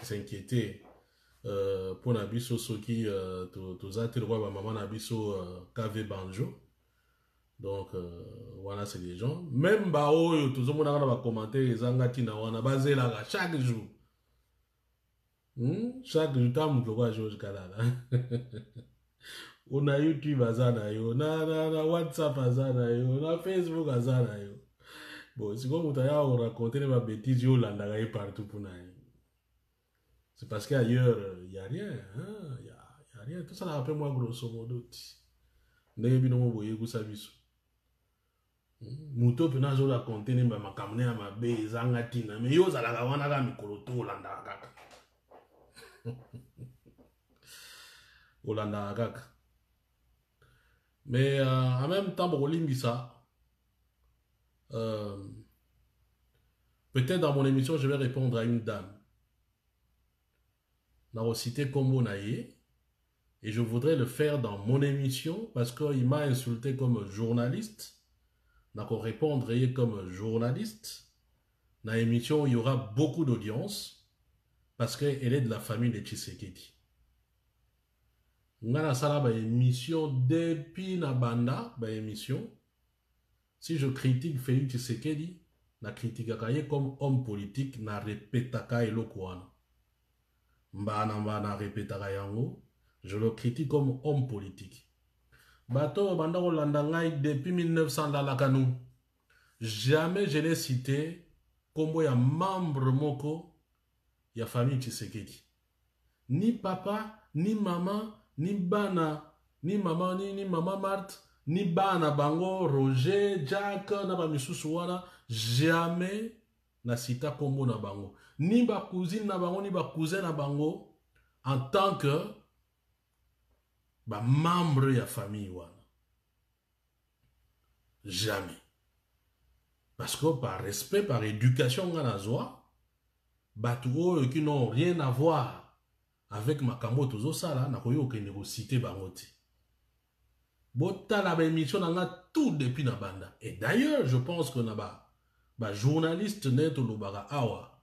s'inquiéter pour Nabiso Soki, tous les rois, maman Nabiso KV Banjo. Donc, voilà, c'est les gens. Même Bao, tout le monde a commenté les Angatina, on a basé là chaque jour. Chaque jour, tam globa George Kalala. On a YouTube azana yo, na WhatsApp azana yo, na Facebook azana yo. Bon, c'est comme on raconter les bêtises yo landa partout pour naï. C'est parce qu'ailleurs, il n'y a rien. Hein? Y a rien. Tout ça, ça rappelle moi grosso modo. N'ayez pas voyé vous savez ça. Muto pena zo la contene ba makamne ya mabe zangatina. Mais yo za la gawana ga mikolo to landa kaka. Olanda kaka. Mais en même temps, pour ça, peut-être dans mon émission, je vais répondre à une dame. N'a cité Kombo Naye. Et je voudrais le faire dans mon émission parce qu'il m'a insulté comme journaliste. N'a qu'à répondre comme journaliste. Dans l'émission, il y aura beaucoup d'audience parce qu'elle est de la famille de Tshisekedi. Ngana sala ba émission depuis na banda ba émission. Si je critique Félix Tshisekedi, na critique comme homme politique na répétaka elokwana. Mbana répétaka yango. Je le critique comme homme politique. Bato banda Rolanda ngai depuis 1900 la lakanou. Jamais je l'ai cité comme un membre moko ya famille Tshisekedi. Ni papa, ni maman, ni bana, ni maman, ni maman Marthe, ni bana bango Roger, Jack, na ba misusu wana, jamais na cita kombo na bango. Ni ba cousine na bango, ni ba cousin na bango en tant que ba membre ya famille wana. Jamais. Parce que par respect, par éducation nganazoa, batuo qui n'ont rien à voir avec makambo tozo sala na koyo ke négocité bangote. Bota la émission nga tout depuis na banda. Et d'ailleurs, je pense que na ba journaliste net lobaka awa.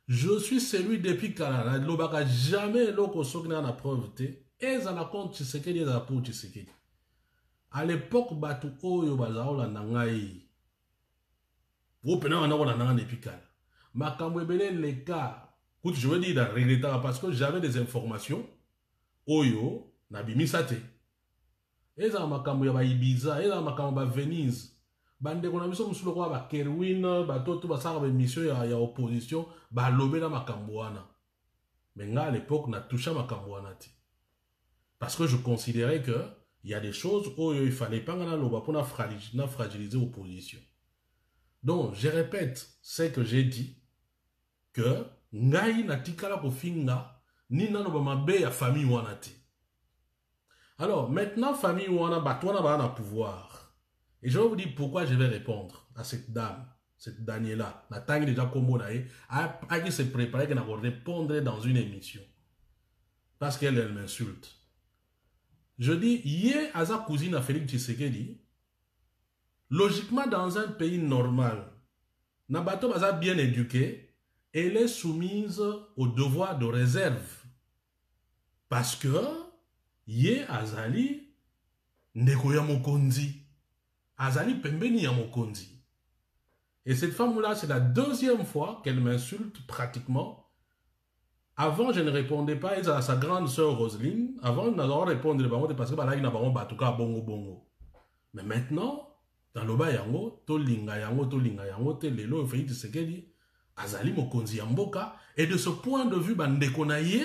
Je suis celui depuis Canada, lobaka jamais loko sokna na preuve te. Et ça la compte Tshisekedi et ça pour Tshisekedi. À l'époque, batu oyo bazaola nangai. Vous prenez un an dans depuis Canada. Makambo ebele les cas. Écoute, je veux dire dans regrettant parce que j'avais des informations. Oyo na bimisate. Et ça makambo ya ba Ibiza, et ça makambo ba Venise. Bande kona biso musulo kwa ba Kerwin, ba toto ba sara ba mission ya opposition, ba lobé na makambo wana. Mais nga à l'époque na touché makambo wana ti. Parce que je considérais que il y a des choses où il fallait pas nga na loba pour na fragiliser l'opposition. Donc, je répète ce que j'ai dit, que ngai na tikala ko finga ni na loba mabe ya famille wana ti. Alors, maintenant, famille wana batwana ba na pouvoir. Et je vais vous dire pourquoi je vais répondre à cette dame, cette Daniela. La tangi déjà combo nae, a qui se préparer qu'elle va répondre dans une émission. Parce qu'elle m'insulte. Je dis, hier, à sa cousine à Félix Tshisekedi, logiquement, dans un pays normal, Nabato Baza bien éduquée, elle est soumise au devoir de réserve. Parce que, hier, Azali, Ndeko ya Mokonzi. Azali Pembeni ya Mokonzi. Et cette femme-là, c'est la deuxième fois qu'elle m'insulte pratiquement. Avant, je ne répondais pas à sa grande sœur Roselyne. Avant, nous avons répondu parce que là, il n'a pas batuka bongo bongo. Mais maintenant, dans le bas yango, to linga yango, te lelo, Félix Tshisekedi, Azali Mokonzi Yamboka. Et de ce point de vue, bandeko na ye,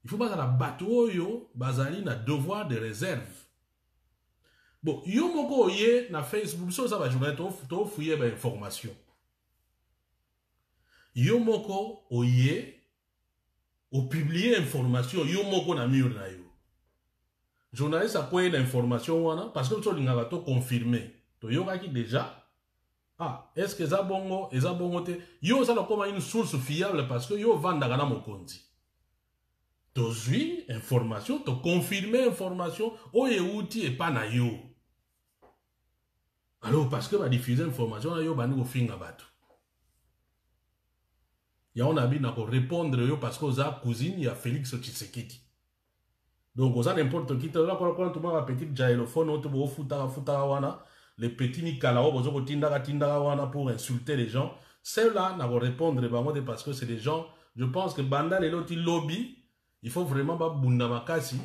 il faut pas la bateau yo, Bazali na devoir de réserve. Bon, yo moko ye na Facebook, ça va jouer, to fouiller ba information. Yo moko oye, ou publier information, yo moko na mur na yo. Journaliste a quoi l'information wana parce que tu l'as to confirmé. To yo qui déjà ah, est-ce que ça bongo et ça bongo te yo ça comme une source fiable parce que yo vanda kana mokonzi. To suis information, to confirmer information o ye outil et pas na yo. Alors parce que va diffuser information na yo bani ko finga batu. Il y a on a bien répondre parce que vous avez cousine, il y a Félix Tshisekedi. Donc, vous avez n'importe qui, là, quand tu m'as petit jaïlophone, les petits nikalao, vous avez tindara wana pour insulter les gens. Ceux-là, n'a pas répondre parce que c'est des gens, je pense que Banda les autres lobby, il faut vraiment pas bunda makasi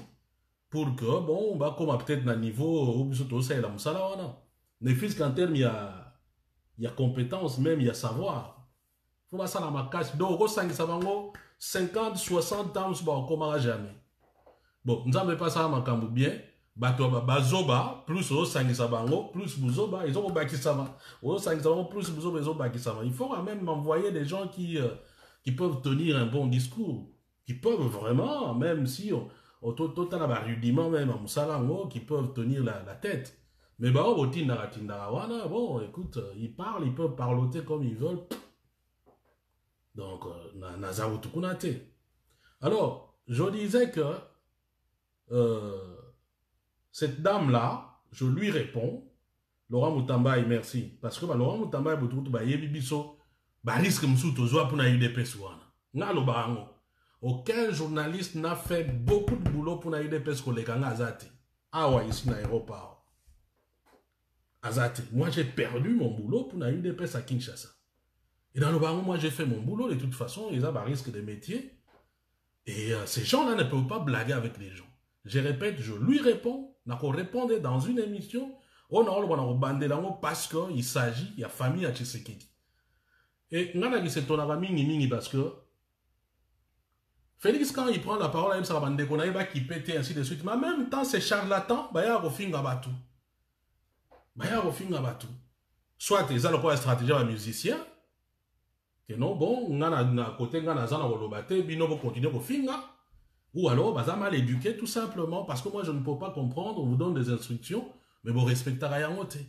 pour que, bon, on va comme peut-être un niveau où vous êtes là, musala wana. Mais puisqu'en termes, il y a compétence, même, il y a savoir. Il faut pas ça la makasi. Donc, au 50, 60 ans, on ne commencera jamais. Bon, nous n'avons pas ça à bien. Bazoba, plus au Sangisabango, plus Bouzoba, ils ont Bakisama. Au Sangisabango, plus Bouzoba, ils ont Bakisama. Il faut quand même envoyer des gens qui peuvent tenir un bon discours. Qui peuvent vraiment, même si au total rudiment même à Moussalango, qui peuvent tenir la tête. Mais bah, au Tindarawana, bon, écoute, ils parlent, ils peuvent parloter comme ils veulent. Donc, Nazao Tukunate. Alors, je disais que cette dame-là, je lui réponds, Laurent Moutambaye, merci. Parce que Laurent Moutambaye, risque pour UDPS. Aucun journaliste n'a fait beaucoup de boulot pour UDPS pour les gangs Azate. Ah ouais, ici, dans l'aéroport. Azate. Moi, j'ai perdu mon boulot pour UDPS à Kinshasa. Et dans le baron, moi, j'ai fait mon boulot. De toute façon, ils ont un risque de métier. Et ces gens-là ne peuvent pas blaguer avec les gens. Je répète, je lui réponds. On répondait dans une émission. On a bandé parce qu'il s'agit, il y a famille à Tshisekedi. Et on a dit c'est ton ami parce que Félix, quand il prend la parole, il va qui pète ainsi de suite. Mais en même temps, c'est charlatan, il y a un soit ils ont le stratégie à musicien, que non, bon, on a à côté, on a on continuer à finga. Ou alors, bah, ça mal éduqué tout simplement, parce que moi, je ne peux pas comprendre, on vous donne des instructions, mais vous respectez rien au thé.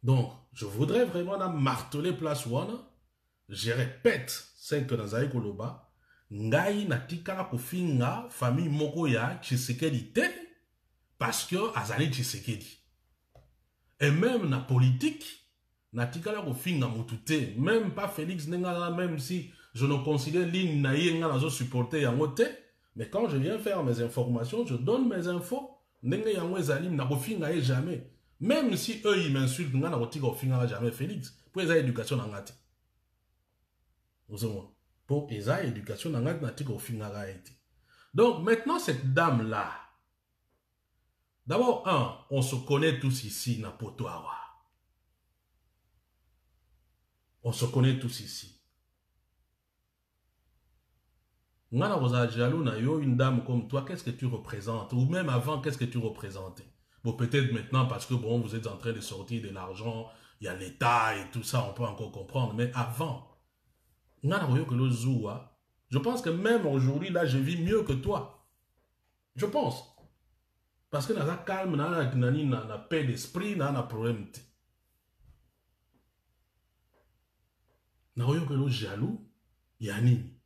Donc, je voudrais vraiment marteler place one. Je répète, c'est que dans Aïkoloba, ngai na tikala kofinga famille moko ya Tshisekedi te, parce que azali Tshisekedi. Et même na politique, natikala kofinga mutute, même pas Félix Nengala, même si je ne considère ligne naïe ngala supporter yango te, mais quand je viens faire mes informations, je donne mes infos, nenge yango ezali na kofinga jamais. Même si eux ils m'insultent, ngana kotika kofinga jamais Félix, pour eza éducation ngati. Vous avez pour eza éducation ngati natika kofinga ngati. Donc maintenant cette dame là, d'abord on se connaît tous ici na Potoawa. On se connaît tous ici. Ngana rosa jaloux na yo une dame comme toi, qu'est-ce que tu représentes? Ou même avant, qu'est-ce que tu représentais? Bon, peut-être maintenant parce que bon, vous êtes en train de sortir de l'argent, il y a l'État et tout ça, on peut encore comprendre. Mais avant, ngana royo que le zoua, je pense que même aujourd'hui là, je vis mieux que toi. Je pense. Parce que dans la calme, dans la paix d'esprit, dans la problème. Naroyo que le jaloux, yani.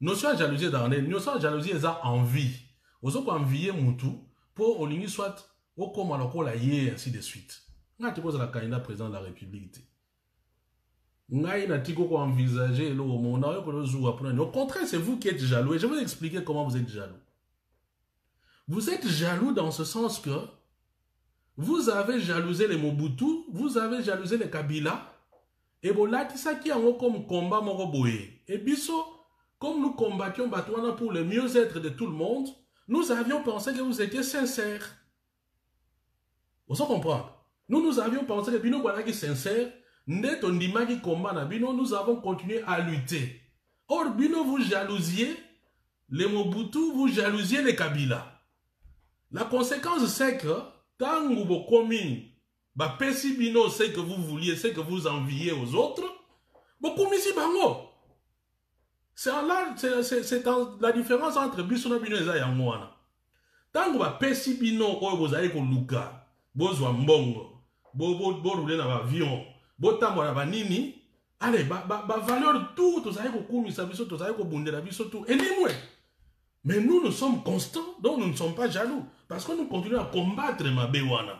Notion jalousie dans les, notion jalousie est envie. Vous avez envié Moutou pour au ligne soit au comme alors la yé ainsi de suite. N'a tu poses la candidat président de la République. N'a n'a tu quoi envisager le monde naroyo que le jour après. Au contraire, c'est vous qui êtes jaloux et je vais vous expliquer comment vous êtes jaloux. Vous êtes jaloux dans ce sens que vous avez jalousé les Mobutu, vous avez jalousé les Kabila. Et bon, là, ça qui a comme combat moroboé. Et biso, comme nous combattions Batouana pour le mieux-être de tout le monde, nous avions pensé que vous étiez sincères. Vous comprenez? Nous avions pensé que Bino Guanaki sincère, net on dit qui combat na Bino, nous avons continué à lutter. Or, Bino, vous jalousiez les Mobutu, vous jalousiez les Kabila. La conséquence, c'est que, quand vous commis, bah, Pessi Bino, c'est que vous vouliez, c'est que vous enviez aux autres. Bon, comme ici, bango. C'est la différence entre Bissona Bino et Zayangwana. Tant que vous Pessi Bino, vous avez un Luka, vous avez un Mbongo, vous roulez dans l'avion, vous avez un Nini, allez, valeur tout, vous avez un Koumisa Bisso, vous avez un Bundela Bisso, tout. Et mais nous sommes constants, donc nous ne sommes pas jaloux. Parce que nous continuons à combattre ma Béwana.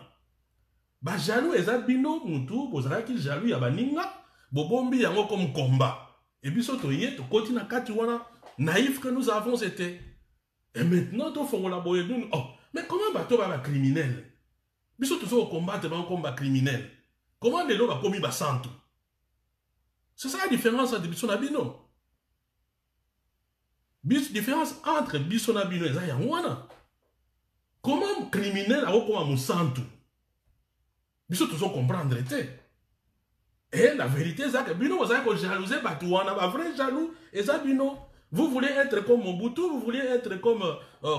Ba jaloux eza bino mutu bozalaki jaloux ya baninga bobombi yango comme combat. Et puis surtout hier to continue kati wana naïf que nous avons été. Et maintenant to fongola boye nous oh mais comment bato ba criminel? Biso to so combattre ba combat criminel. Comment les loba komi ba santu? C'est ça la différence entre biso na bino. Bis différence entre biso na bino eza ya wana. Comment criminel a comme musantu? Biso tous comprendre était. Et la vérité c'est que bino vous avez jalouser batouana, ba vrai jaloux et ça bino. Vous voulez être comme Mobutu, vous voulez être comme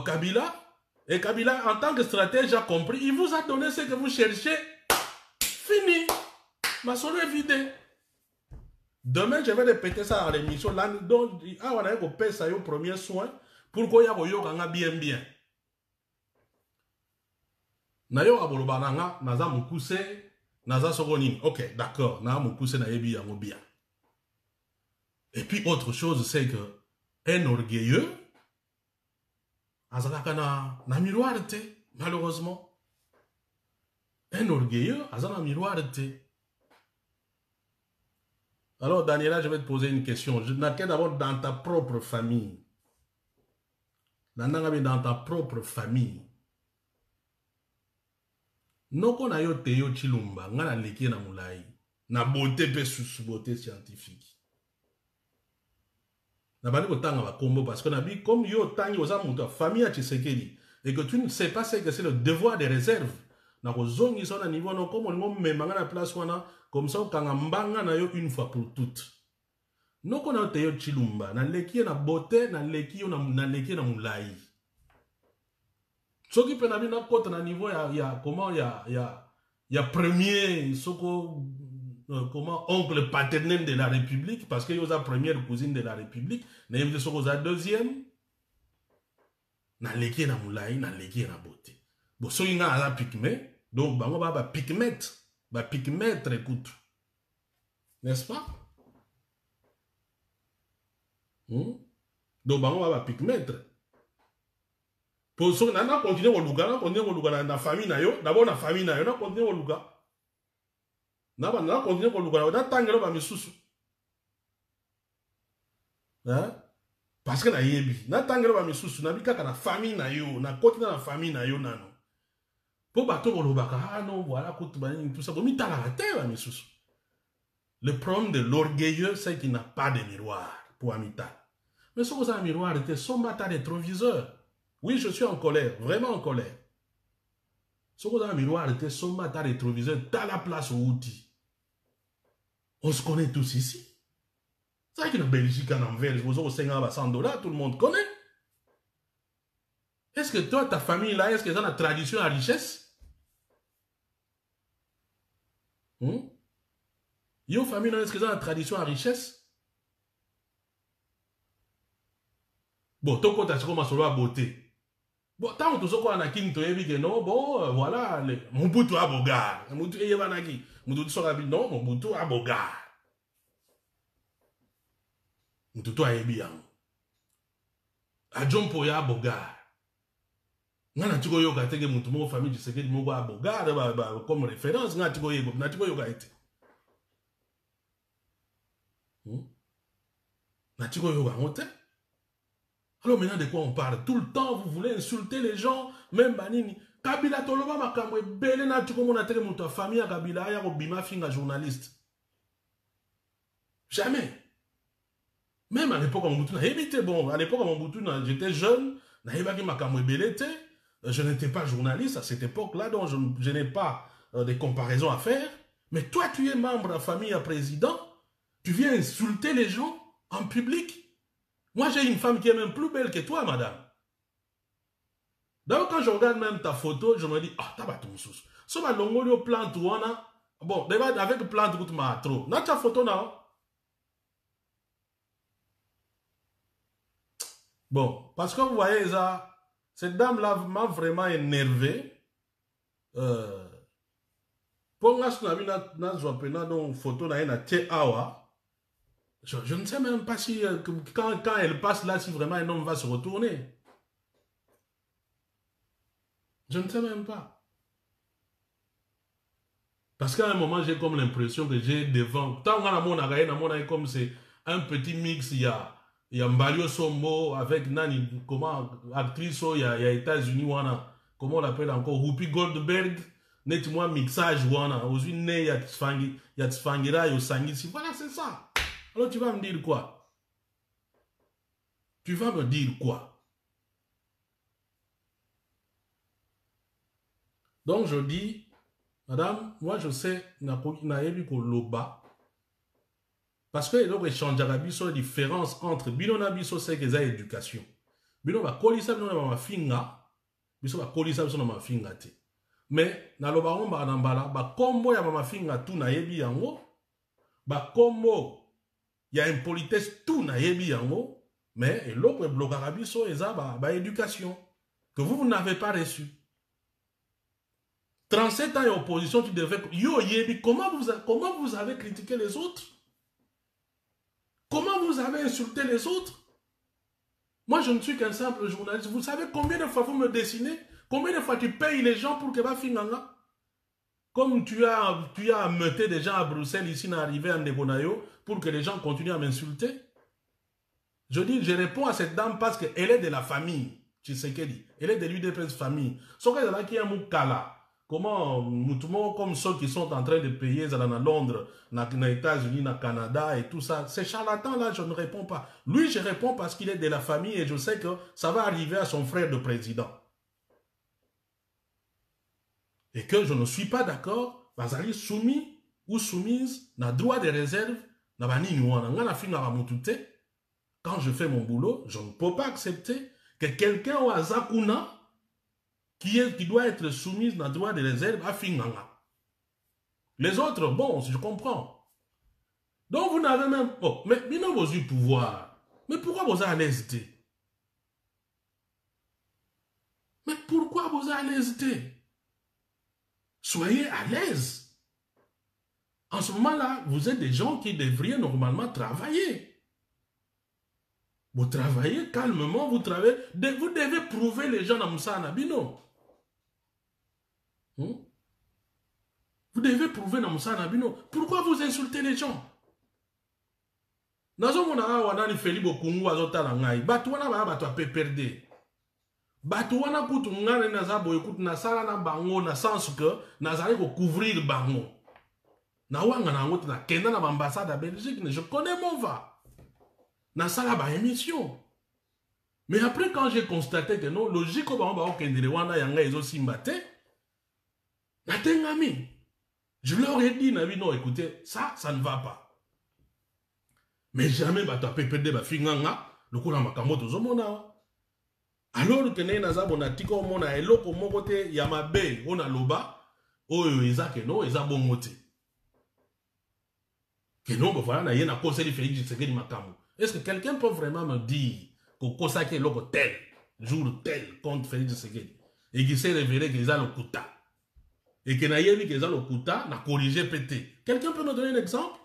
Kabila. Et Kabila en tant que stratège a compris, il vous a donné ce que vous cherchez. Fini. Ma solo est vidée. Demain je vais répéter ça à l'émission. Là donc on a un peu ça au premier soin pour qu'on y a bien. Nayo aboloba nanga naza mukuse naza sogonine. OK, d'accord, na mukuse na yebi yango bien. Et puis autre chose c'est que un orgueilleux azalaka na miroir te malheureusement. Un orgueilleux azalaka na miroir te. Alors Daniela, je vais te poser une question. Je n'ai d'abord dans ta propre famille. Dans ta propre famille. Noko na yo teyo chilumba, nga na leki na mulai, na beauté pe sous beauté scientifique. Na bali ko tanga ba kombo parce que na bi comme yo tangi oza muta famille a Tshisekedi et que tu ne sais pas ce que c'est le devoir de réserve. Na ko zongi so na niveau non comme on memba nga na place wana comme ça kanga mbanga na yo une fois pour toutes. Noko na teyo chilumba, na leki na beauté, na leki na mulai. Ce qui peut n'avoir na côté na niveau ya comment ya premier soko comment oncle paternel de la République parce que yo za première cousine de la République na yemde soko za deuxième na leki na mulai na leki na beauté bon so inga ala pigment donc bango ba pigment écoute n'est-ce pas donc bango ba pigment. Pour ceux qui ont continué à la famille, d'abord la famille, on a continué à luga. On a continué à luga. On a tangé à Missoussou. Parce que na yebi, na tangé à Missoussou, na bika na famille na yo, na continué la famille na yo nano. Pour bateau lobaka, ah non, voilà, tout ça, comme il t'a la terre à Missoussou. Le problème de l'orgueilleux, c'est qu'il n'a pas de miroir pour Amita. Mais ce que vous avez un miroir, c'est son matin rétroviseur. Oui, je suis en colère, vraiment en colère. Ce qu'on a un miroir était son matin rétroviseur, dans la place au outil. On se connaît tous ici. C'est vrai qu'en Belgique, en Anvers, vous avez 500 $, tout le monde connaît. Est-ce que toi, ta famille là, est-ce qu'ils ont la tradition à richesse? Yo famille là, est-ce qu'ils ont la tradition à richesse? Bon, ton côté, c'est comment ça beauté. Bon, tant que tu as un que non, bon, voilà, Mobutu a bogar. Mobutu est vanagi. Mobutu sera non, Mobutu a bogar. Mobutu a bien. A John Poya bogar. Nana tiko yoga tege mutu mo famille du secret mo a bogar comme référence. Nana tiko yoga été. Nana tiko yoga monte. Alors maintenant de quoi on parle? Tout le temps vous voulez insulter les gens, même Banini. Kabila toloba makamwe bele na tuko mona tele mutu famille ya Kabila ya ko bima finga journaliste. Jamais. Même à l'époque Mobutu na évité bon, à l'époque Mobutu j'étais jeune, na ebaki makamwe bele te, je n'étais pas journaliste à cette époque-là donc je n'ai pas des comparaisons à faire, mais toi tu es membre de la famille à président, tu viens insulter les gens en public. Moi, j'ai une femme qui est même plus belle que toi, madame. Donc, quand je regarde même ta photo, je me dis, ah, t'as pas tout sous. Si on a l'ongolio plante ou on a. Bon, avec plante, tu m'as trop. Dans ta photo, non? Bon, parce que vous voyez ça, cette dame-là m'a vraiment énervé. Pour moi, je n'ai pas une photo de awa. Je ne sais même pas si, quand elle passe là, si vraiment un homme va se retourner. Je ne sais même pas. Parce qu'à un moment, j'ai comme l'impression que j'ai devant. Tant qu'on a mon comme c'est un petit mix, il y a Mbalio Sombo avec Nani, comment, actrice, il y a États-Unis, comment on l'appelle encore, Whoopi Goldberg, net-moi mixage, aux unes, il y a Tsfangira, il y a Sangisi. Voilà, c'est ça. Alors tu vas me dire quoi? Tu vas me dire quoi? Donc je dis, madame, moi je sais, nayebi ko loba, parce que donc échange sur la différence entre bilona biso c'est que ça éducation. Bino ba kolisa bino na ma finga, biso ba kolisa biso na ma finga te. Mais na loba on ba na mbala ba kombo ya mama finga tout na yebi yango, ba kombo ya impolitesse tout na yebi yango, mais eloko blokaka biso eza ba éducation que vous n'avez pas reçu. 37 ans et opposition, tu devais... Yo Yebi, comment vous avez critiqué les autres? Comment vous avez insulté les autres? Moi, je ne suis qu'un simple journaliste. Vous savez combien de fois vous me dessinez? Combien de fois tu payes les gens pour que va finanga? Comme tu as meuté des gens à Bruxelles, ici, n'arrivé à Nebonayo, pour que les gens continuent à m'insulter? Je dis, je réponds à cette dame parce qu'elle est de la famille. Tu sais qu'elle dit. Elle est de l'UDPS famille. Sauf qu'elle a qui est un moukala. Comment, comme ceux qui sont en train de payer à Londres, aux États-Unis, au Canada et tout ça, ces charlatans-là, je ne réponds pas. Lui, je réponds parce qu'il est de la famille et je sais que ça va arriver à son frère de président. Et que je ne suis pas d'accord, Bazali soumis ou soumise, n'a droit de réserve, n'a pas ni quand je fais mon boulot, je ne peux pas accepter que quelqu'un au Azakuna qui doit être soumise dans le droit de réserve à Finganga. Les autres, bon, je comprends. Donc vous n'avez même... Oh, mais vous avez eu pouvoir. Mais pourquoi vous allez hésiter? Mais pourquoi vous allez hésiter? Soyez à l'aise. En ce moment-là, vous êtes des gens qui devraient normalement travailler. Vous travaillez calmement, vous travaillez... Vous devez prouver les gens dans Moussa Nabino. Vous devez prouver dans Moussa Nabino. Pourquoi vous insultez les gens? Nazo mona wana Felipe Okungu azotala ngai. Batu wana ba batu apeperde. Batu wana kutu ngane nazabo ekutu nasala na bango na sens que nazali ko couvrir bango. Na wanga na ngote na kenda na ambassade à Belgique, je connais mon va. Na sala ba émission. Mais après quand j'ai constaté que non, logique ko ba okendele wana yanga ezo simbate. Natengami. Je leur ai dit, non, écoutez, ça ne va pas. Mais jamais bato PPD ba finganga, le coup na makambo tozomona. Alors que ne naza bonatiko mona eloko moko te ya mabe ona loba, oyo eza ke no eza bongote. Que non, voilà, na yena conseil Félix Tshisekedi makambo. Est-ce que quelqu'un peut vraiment me dire que kosa ke loko tel, jour tel contre Félix Tshisekedi et qui s'est révélé que ça le kuta? Et que Nayebi que ça le kuta n'a corrigé pété. Quelqu'un peut me donner un exemple?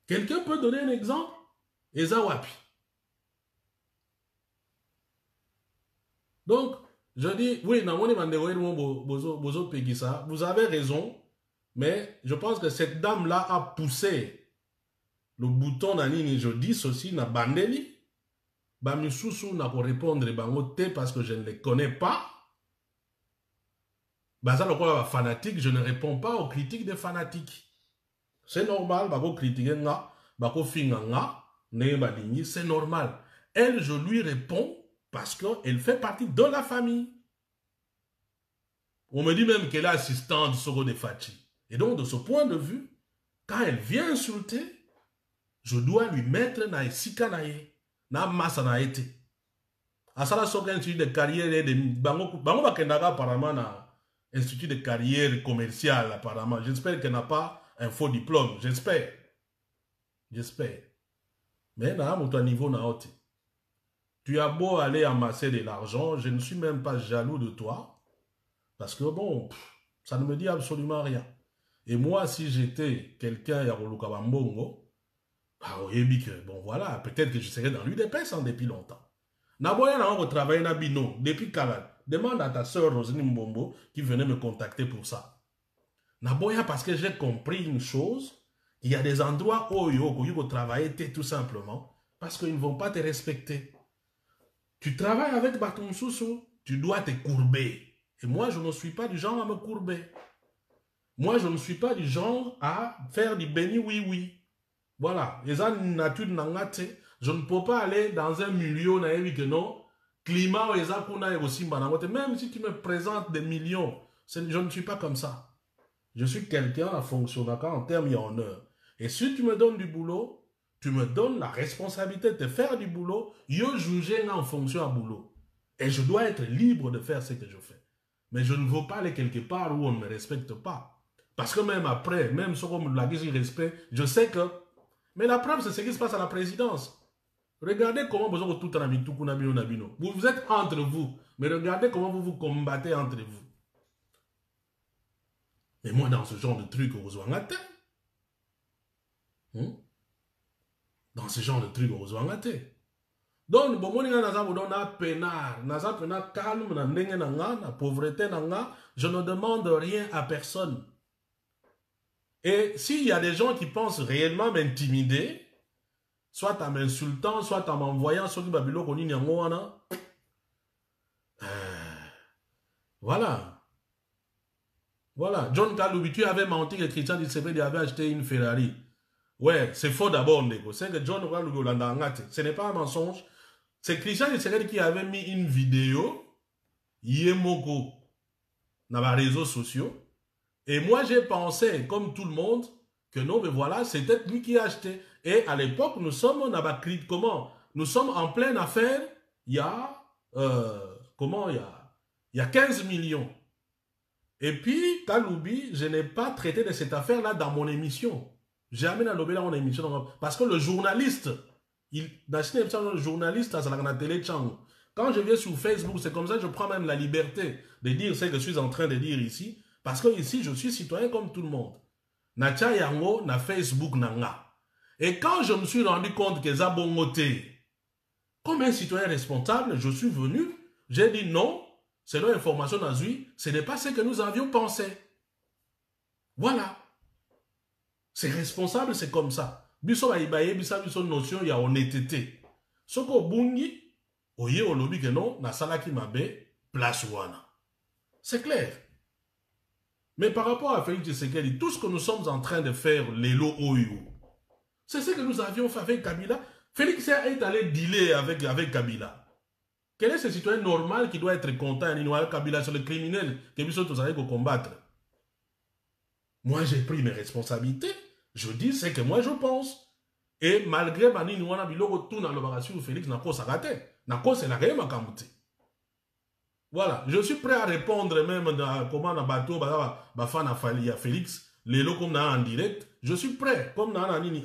Quelqu'un peut donner un exemple? Eza wapi? Donc, je dis, oui, vous avez raison, mais je pense que cette dame-là a poussé le bouton d'Anini, je dis ceci, na bandeli, Bamisusu n'a pas répondre bangote parce que je ne les connais pas. Baza le fanatique, je ne réponds pas aux critiques des fanatiques. C'est normal, bako critiquer nga, bako finga nga, ne badini, c'est normal. Elle, je lui réponds parce qu'elle fait partie de la famille. On me dit même qu'elle est assistante de Soro de Fachi. Et donc, de ce point de vue, quand elle vient insulter, je dois lui mettre na esika na ye, na massa na été. Asala soka institut de carrière de bango bakendaka apparemment na institut de carrière commerciale apparemment. J'espère qu'elle n'a pas un faux diplôme. J'espère. J'espère. Mais na mon niveau na haute. Tu as beau aller amasser de l'argent, je ne suis même pas jaloux de toi. Parce que bon, ça ne me dit absolument rien. Et moi, si j'étais quelqu'un Yaroluka Bambongo, bon voilà, peut-être que je serais dans l'UDPS depuis longtemps. Naboya n'a pas travaillé na bino depuis Kala. Demande à ta soeur Roselyne Mbombo qui venait me contacter pour ça. Naboya parce que j'ai compris une chose. Il y a des endroits où il faut travailler tout simplement parce qu'ils ne vont pas te respecter. Tu travailles avec Baton Soussou, tu dois te courber. Et moi, je ne suis pas du genre à me courber. Moi, je ne suis pas du genre à faire du béni oui-oui. Voilà. Je ne peux pas aller dans un milieu que non. Climat aussi. Même si tu me présentes des millions, je ne suis pas comme ça. Je suis quelqu'un à fonctionner en termes et en heures. Et si tu me donnes du boulot, tu me donnes la responsabilité de faire du boulot, je juge en fonction du boulot. Et je dois être libre de faire ce que je fais. Mais je ne veux pas aller quelque part où on ne me respecte pas. Parce que même après, même si on me l'a dit, respect, je sais que... Mais la preuve, c'est ce qui se passe à la présidence. Regardez comment vous tout vous êtes entre vous, mais regardez comment vous vous combattez entre vous. Mais moi, dans ce genre de truc, vous en êtes. Dans ce genre de truc, vous en êtes. Donc, bon, moi, calme, na pauvreté, je ne demande rien à personne. Et s'il y a des gens qui pensent réellement m'intimider, soit en m'insultant, soit en m'envoyant sur le babylone qu'on y voilà. Voilà. John Kaloubi, tu avais menti que Christian Tshisekedi avait acheté une Ferrari. Ouais, c'est faux d'abord, c'est que John Kaloubi, ce n'est pas un mensonge. C'est Christian Tshisekedi qui avait mis une vidéo, Yemoko, dans les réseaux sociaux. Et moi, j'ai pensé, comme tout le monde, que non, mais voilà, c'était lui qui a acheté. Et à l'époque, nous sommes en pleine affaire, il y a, il y a 15 millions. Et puis, Kaloubi, je n'ai pas traité de cette affaire-là dans mon émission. Jamais dans mon émission. Parce que le journaliste, quand je viens sur Facebook, c'est comme ça que je prends même la liberté de dire ce que je suis en train de dire ici. Parce que ici, je suis citoyen comme tout le monde. Nacha yango na Facebook nanga. Et quand je me suis rendu compte que ça bongoté, comme un citoyen responsable, je suis venu, j'ai dit non, selon l'information d'Azui, ce n'est pas ce que nous avions pensé. Voilà. C'est responsable, c'est comme ça. Biso baibaye, biso notion, il y a honnêteté. Soko bungi, oye olobi que non, na salaki mabe, place wana. C'est clair. Mais par rapport à Félix Tshisekedi, tout ce que nous sommes en train de faire, l'élo oyo, c'est ce que nous avions fait avec Kabila. Félix est allé dealer avec Kabila. Quel est ce citoyen normal qui doit être content de Kabila sur le criminel que nous sommes allés combattre? Moi, j'ai pris mes responsabilités. Je dis ce que moi je pense. Et malgré Bani Nouana Biloko, tout dans l'opération Félix n'a pas raté. N'a pas c'est la réelle Makamouté. Voilà, je suis prêt à répondre même dans comment on a bateau, fan à Félix, les lots comme en direct. Je suis prêt, comme dans Nini.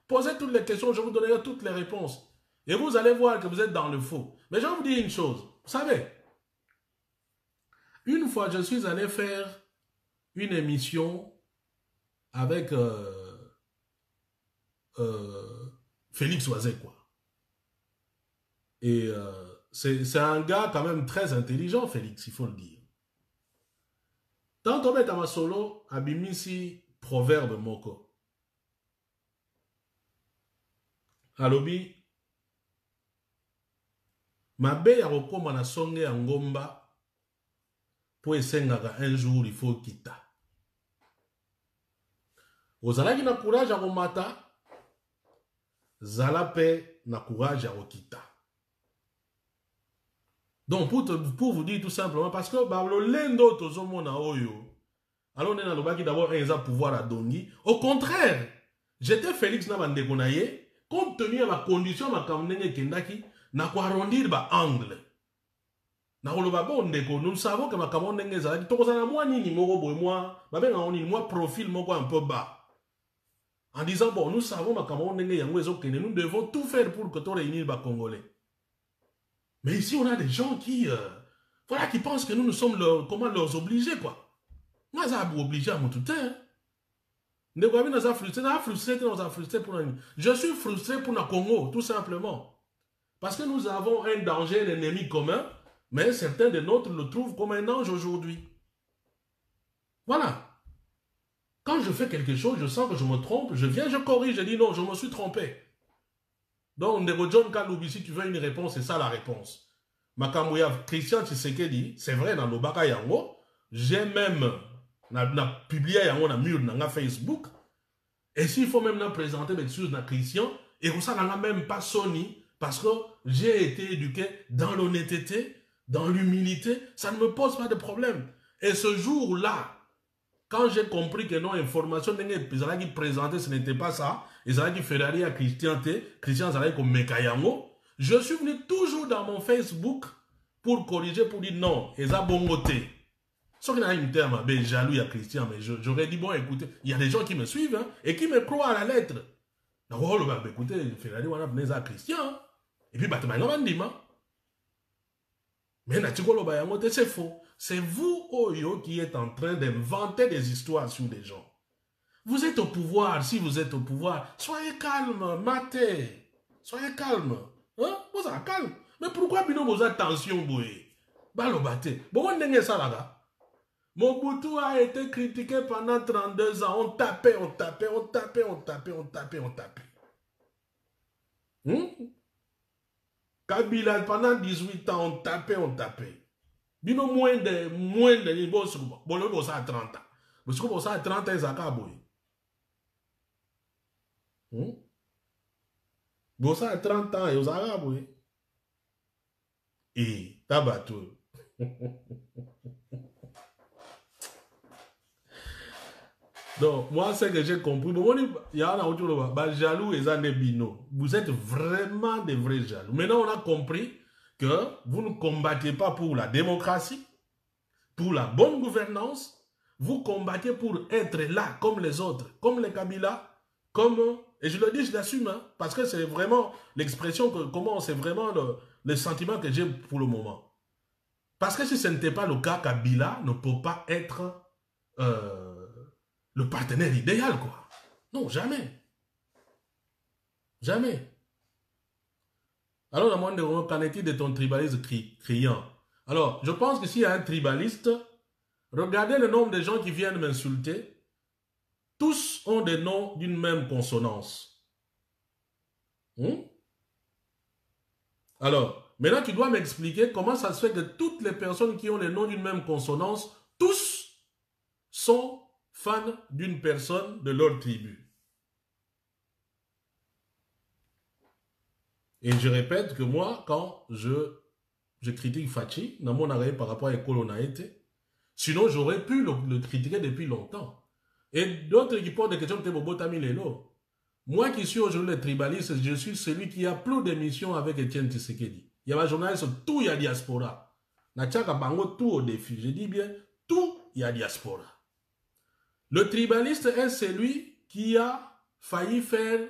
Posez toutes les questions, je vous donnerai toutes les réponses. Et vous allez voir que vous êtes dans le faux. Mais je vais vous dire une chose. Vous savez, une fois je suis allé faire une émission avec Félix Oisé, quoi. Et c'est un gars quand même très intelligent, Félix, il faut le dire. Tant qu'on est à ma solo, abimisi proverbe moko. Alobi, mabe ya kokoma na songe ya ngomba, po esengaka un jour il faut quitter. Ozalaki na courage à komata, zala pe na courage à okita. Donc, pour vous dire tout simplement, parce que le lendo tozomo na oyo, alors on est dans le bas qui d'abord un pouvoir à donner. Au contraire, j'étais Félix Nabandekonaye, compte tenu de ma condition, ma kamnenge kendaki, na ko arrondir ba angle. Na ko loba bon ndeko, nous savons que ma kamnenge zala, tokozana moi nini moko boy moi, ba benga oni moi profil moko un peu bas. En disant bon, nous savons ma kamnenge yango ezokende, nous devons tout faire pour que to réunir ba Congolais. Mais ici, on a des gens qui, voilà, qui pensent que nous sommes leurs obligés, quoi. Moi, ça a obligé à mon tout temps. Je suis frustré pour le Congo, tout simplement. Parce que nous avons un danger, un ennemi commun. Mais certains de nôtres le trouvent comme un ange aujourd'hui. Voilà. Quand je fais quelque chose, je sens que je me trompe, je viens, je corrige, je dis non, je me suis trompé. Donc, Ndeko John Kaloubi, si tu veux une réponse, c'est ça la réponse. Makamouya Christian Tshisekedi, c'est vrai, dans le Baka Yango, j'ai même publié Yango dans le mur de Facebook, et s'il faut même présenter des choses dans Christian, et ça n'a même pas Sony, parce que j'ai été éduqué dans l'honnêteté, dans l'humilité, ça ne me pose pas de problème. Et ce jour-là, quand j'ai compris que non, information qui présentait, ce n'était pas ça, ils allaient Ferrari à Christian Zalai comme Mekayango, je suis venu toujours dans mon Facebook pour corriger, pour dire non, ils ont bon côté. Sauf qu'il y a une terme, ben, jaloux à Christian, mais j'aurais dit bon, écoutez, il y a des gens qui me suivent hein, et qui me croient à la lettre. Donc, oh, ben, écoutez, Ferrari, on a venu à Christian, et puis, bah, tu m'as dit, mais c'est faux. C'est vous, Oyo, qui êtes en train d'inventer des histoires sur des gens. Vous êtes au pouvoir. Si vous êtes au pouvoir, soyez calme, matez. Soyez calme. Hein? Vous êtes calme. Mais pourquoi vous avez tension, boy? Balobate. Bon, on n'est ça là. Mobutu a été critiqué pendant 32 ans. On tapait. Kabila, pendant 18 ans, on tapait. Bino moins de niveau, bon, le bossa à 30 ans. Parce que bossa à 30 ans, ça a boy. Bossa à 30 ans, et ça a boy. Et tabatou. Donc, moi, ce que j'ai compris, il y a un autre jaloux et ça bino. Vous êtes vraiment des vrais jaloux. Maintenant, on a compris que vous ne combattez pas pour la démocratie, pour la bonne gouvernance, vous combattez pour être là comme les autres, comme les Kabila, comme, et je le dis, je l'assume, hein, parce que c'est vraiment l'expression, comment c'est vraiment le sentiment que j'ai pour le moment. Parce que si ce n'était pas le cas, Kabila ne peut pas être le partenaire idéal, quoi. Non, jamais. Jamais. Alors, la moindre qu'en est-il de ton tribalisme criant? Alors, je pense que s'il y a un tribaliste, regardez le nombre de gens qui viennent m'insulter. Tous ont des noms d'une même consonance. Alors, maintenant, tu dois m'expliquer comment ça se fait que toutes les personnes qui ont les noms d'une même consonance, tous sont fans d'une personne de leur tribu. Et je répète que moi, quand je critique Fachi, dans mon arrêt par rapport à l'école on a été, sinon j'aurais pu le critiquer depuis longtemps. Et d'autres qui posent des questions de Bobotami Lelo. Moi qui suis aujourd'hui le tribaliste, je suis celui qui a plus d'émissions avec Etienne Tshisekedi. Il y a un journaliste, tout il y a diaspora. Nachaka bango tout au défi. Je dis bien, tout il y a diaspora. Le tribaliste est celui qui a failli faire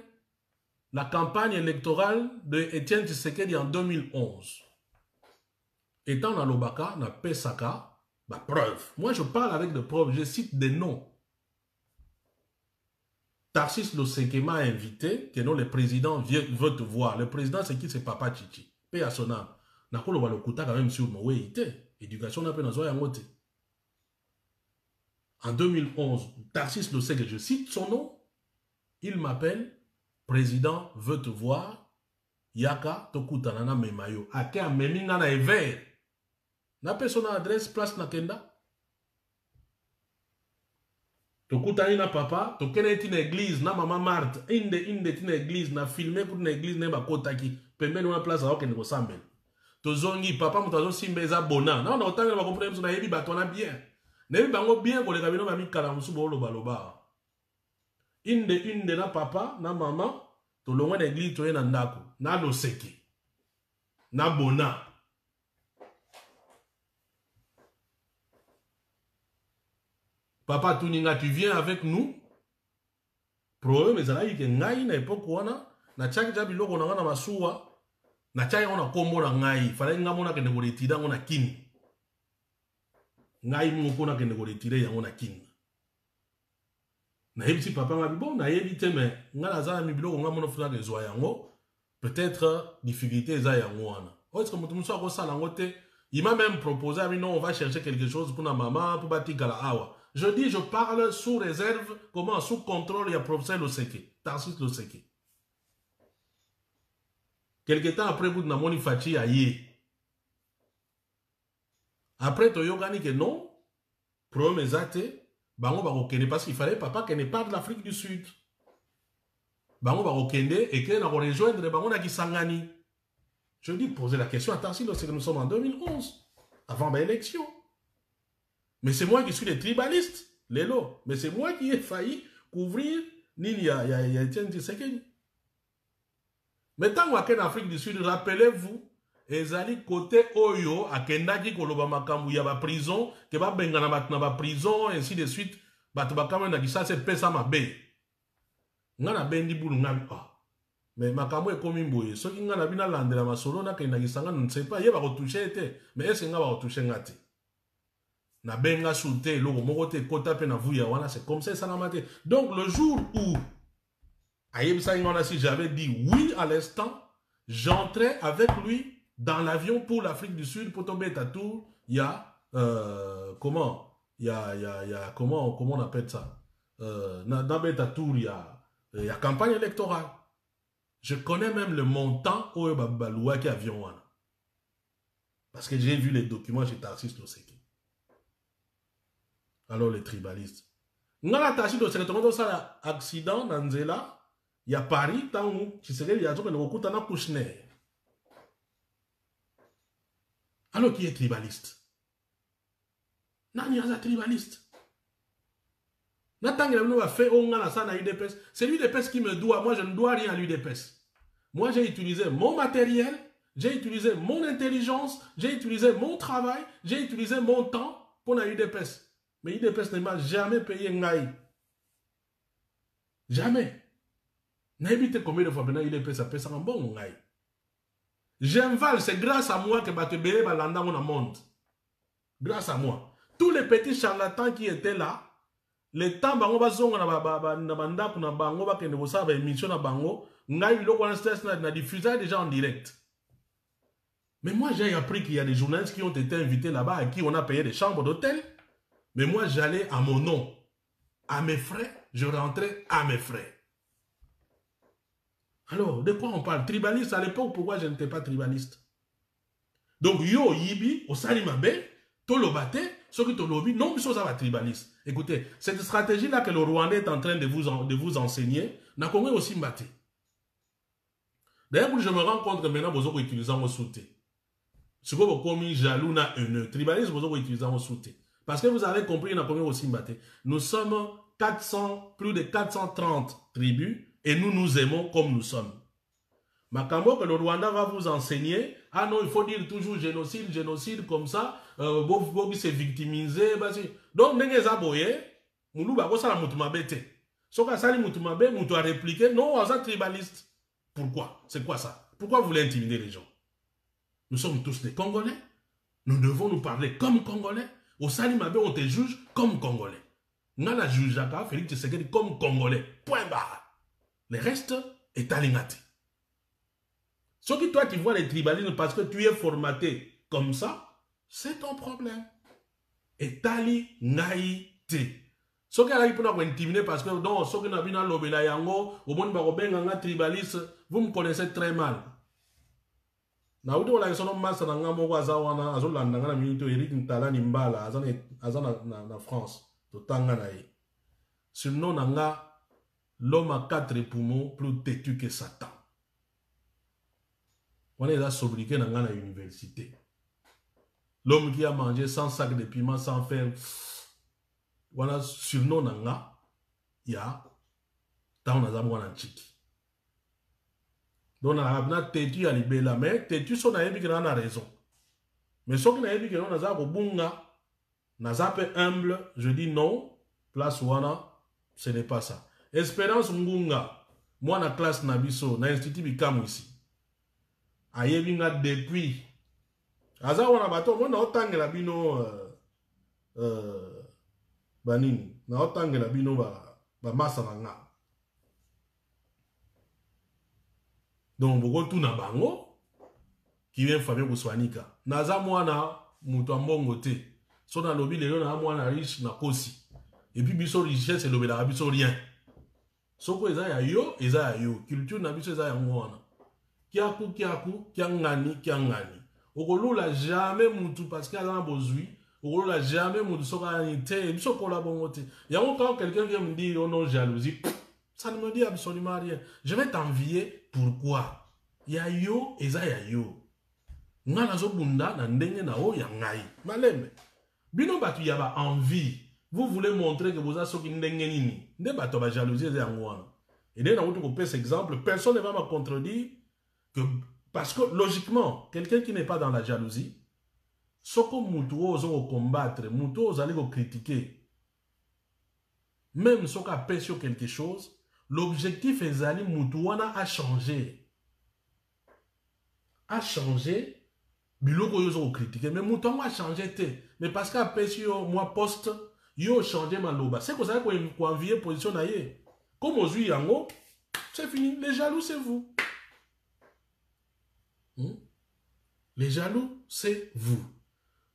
la campagne électorale de Etienne Tshisekedi en 2011. Étant dans l'Obaka, dans Pesaka, bah preuve. Moi, je parle avec des preuves, je cite des noms. Tarsis Loseke m'a invité, que non, le président veut te voir. Le président, c'est qui? C'est Papa Chichi. Paix à son âme. Nakolo va le kuta quand même sur mon éducation n'a pas besoin de en 2011, Tarsis Loseke, je cite son nom, il m'appelle. Président veut te voir. Yaka tokutanana memayo. Ake a meminga na ever. Na personne adresse place na kenda. Tokutana papa. Tokene tina église na maman Marthe. Inde tina église na filmé pour une église ne ba kotaki. Pembeni na place aoke ndiko sambel. Tozongi papa mutazo simbeza bona. Na on otanga ba comprendre na yebi batona bien. Nebi bango bien ko le kabino ba mikala musu bolo baloba. Inde na papa, na maman, to longwa na église to na ndako, na Loseke, na bona. Papa Tuninga, tu viens avec nous? Problème ezala yike ngai na époque wana, na chaki jabi loko na masuwa, na chaki ona kombo na ngai, fala nga mona kende ko retira ngona kini. Ngai moko na kende ko retira yango na kini. Na yebi papa m'a dit bon na yebi te mais ngala za mi biloko nga mono funa ke zwa yango peut-être difficulté za yango wana o est-ce que mutu muso ko sala ngote Il m'a même proposé, ah, non, on va chercher quelque chose pour la maman, pour bâtir la awa. Je dis, je parle sous réserve, comment, sous contrôle, il y a professeur Loseke, Tarsis Loseke. Quelque temps après, vous n'avez pas Fachi aïe. Après, Toyogani que non, problème exact, bango bakokende parce qu'il fallait papa qui n'est pas de l'Afrique du Sud. Bango bakokende et que n'a rejoindre bango na Kisangani. Je dis poser la question à Tarsis Loseke, nous sommes en 2011, avant l'élection. Mais c'est moi qui suis les tribalistes, les lots. Mais c'est moi qui ai failli couvrir Nil ya Etienne Tshisekedi. Mais tant qu'en Afrique du Sud, rappelez-vous, ezali côté Oyo, à Kendaki, Koloba Makambu, ya ba prison, que ba bengana na ba prison, ainsi de suite, batubakama na kisa se pesa mabe. Ngana bendi bulu ngami ah. Mais Makambu est comme imboye. Ceux qui ngana bina landela masolo na kena kisanga, ne sait pas, yeba retouché été, mais est-ce nga ba retouché ngati? Na benga souté, logo mogote kota pe na vuya wana, c'est comme ça ça n'a maté. Donc le jour où si j'avais dit oui à l'instant, j'entrais avec lui dans l'avion pour l'Afrique du Sud, pour tomber à Tour. Il y a, comment on appelle ça? Dans Tour, il y a campagne électorale. Je connais même le montant où il y a avion. Parce que j'ai vu les documents chez Tarsis Loseke. Alors les tribalistes. Ngala Tarsis Loseke, tu as un accident dans Nzela. Il y a Paris, tant où tu serais lié à Kouchner. Alors qui est tribaliste? Non, il y a un tribaliste. C'est l'UDPS qui me doit. Moi, je ne dois rien à l'UDPS. Moi, j'ai utilisé mon matériel, j'ai utilisé mon intelligence, j'ai utilisé mon travail, j'ai utilisé mon temps pour la UDPS. Mais l'UDPS ne m'a jamais payé un jamais. N'habitez combien de fois maintenant il est payé ça en bon ngaï. J'invale, c'est grâce à moi que Batebele Balanda mon monde. Grâce à moi. Tous les petits charlatans qui étaient là, les temps bango bazonga na banda kuna bango ba kende bosa ba émission na bango, ngaï lo wana stress na diffusé déjà en direct. Mais moi j'ai appris qu'il y a des journalistes qui ont été invités là-bas à qui on a payé des chambres d'hôtel. Mais moi j'allais à mon nom, à mes frais, je rentrais à mes frais. Alors, de quoi on parle? Tribaliste à l'époque, pourquoi je n'étais pas tribaliste? Donc, yo, yibi, au salimabe, tolo bate, ceux qui tolo lobby, non, mais ça va tribaliste. Écoutez, cette stratégie-là que le Rwandais est en train de vous enseigner, n'a qu'on aussi mbaté. D'ailleurs, je me rends compte que maintenant, vous utilisez mon souté. Ce que vous commis jaloux, na haineux. Tribaliste, vous utilisez mon souté. Parce que vous avez compris, n'a qu'on aussi mbaté. Nous sommes 400, plus de 430 tribus. Et nous nous aimons comme nous sommes. Makambo que le Rwanda va vous enseigner. Ah non, il faut dire toujours génocide, génocide, comme ça. Bobi s'est victimisé. Donc, n'est-ce pas boye? Moulou bako sa la moutoumabete. Soka sali moutoumabé, moutou a répliqué. Non, on est tribaliste. Pourquoi? C'est quoi ça? Pourquoi vous voulez intimider les gens? Nous sommes tous des Congolais. Nous devons nous parler comme Congolais. Au Salimabé, on te juge comme Congolais. Nala jugeaka, Félix Tshisekedi comme Congolais. Point barre. Le reste est alingati. Ce qui toi qui vois les tribalismes parce que tu es formaté comme ça, c'est ton problème. Et tali naïté. Ce qui arrive pour nous intimider parce que non, ce qui n'a pas l'obéla yango, au monde barobenga tribaliste, vous me connaissez très mal. Na uto la sono massa na ngamo kwa zawana azolanda ngana minito Eric Ntala Nimbala azana na France to tanga na yi. Sinon nanga l'homme a 4 poumons plus têtu que Satan. On est là sobriqué dans la université. L'homme qui a mangé 100 sacs de piment sans faire. Voilà, surnom nanga, il y a tant on a un chiki. Donc on a têtu à libéla, mais têtu son a ébi que a raison. Mais ce qui a ébi que on a bunga, n'a pas humble, je dis non, place wana, ce n'est pas ça. Espérance Ngunga, moi na classe Nabiso, na institut Bikamu ici. Ayebinga depuis. Aza wana bato, moi na otangela bino banini, na otangela bino ba massa nanga. Donc beaucoup tout na bango qui vient Fabien Bouswanika. Naza mwana mutu ambongo te. So na lobby lelo na mwana riche na kosi. Et puis biso richesse et lobby la biso rien. Soko eza ya yo, eza ya yo. Culture na biso eza ya mwana. Kiaku, kiangani. Okolula jamais mutu parce qu'il y a un besoin. Okolula jamais mutu soka nite. Biso kola bongo te. Yango quand quelqu'un vient me dire oh non jalousie, ça ne me dit absolument rien. Je vais t'envier. Pourquoi? Ya yo, eza ya yo. Nga nazo bunda na ndenge na o ya ngai. Maleme. Bino batu yaba envie. Vous voulez montrer que vous avez soki ndenge nini. Nde batu ba jalousie eza ya ngwana. Et dès dans votre exemple, personne ne va me contredire que parce que logiquement, quelqu'un qui n'est pas dans la jalousie, ce que mutuo ozo combattre, mutuo ozo aller critiquer. Même ce qu'a pèse sur quelque chose, l'objectif est d'aller mutuana a changé. A changé, biloko yo critiquer, mais mutuana a changé te. Mais parce qu'a pèse sur moi poste, yo changé ma loba. C'est comme ça qu'on envier position naie. Comme aux yango, c'est fini. Les jaloux, c'est vous. Les jaloux, c'est vous.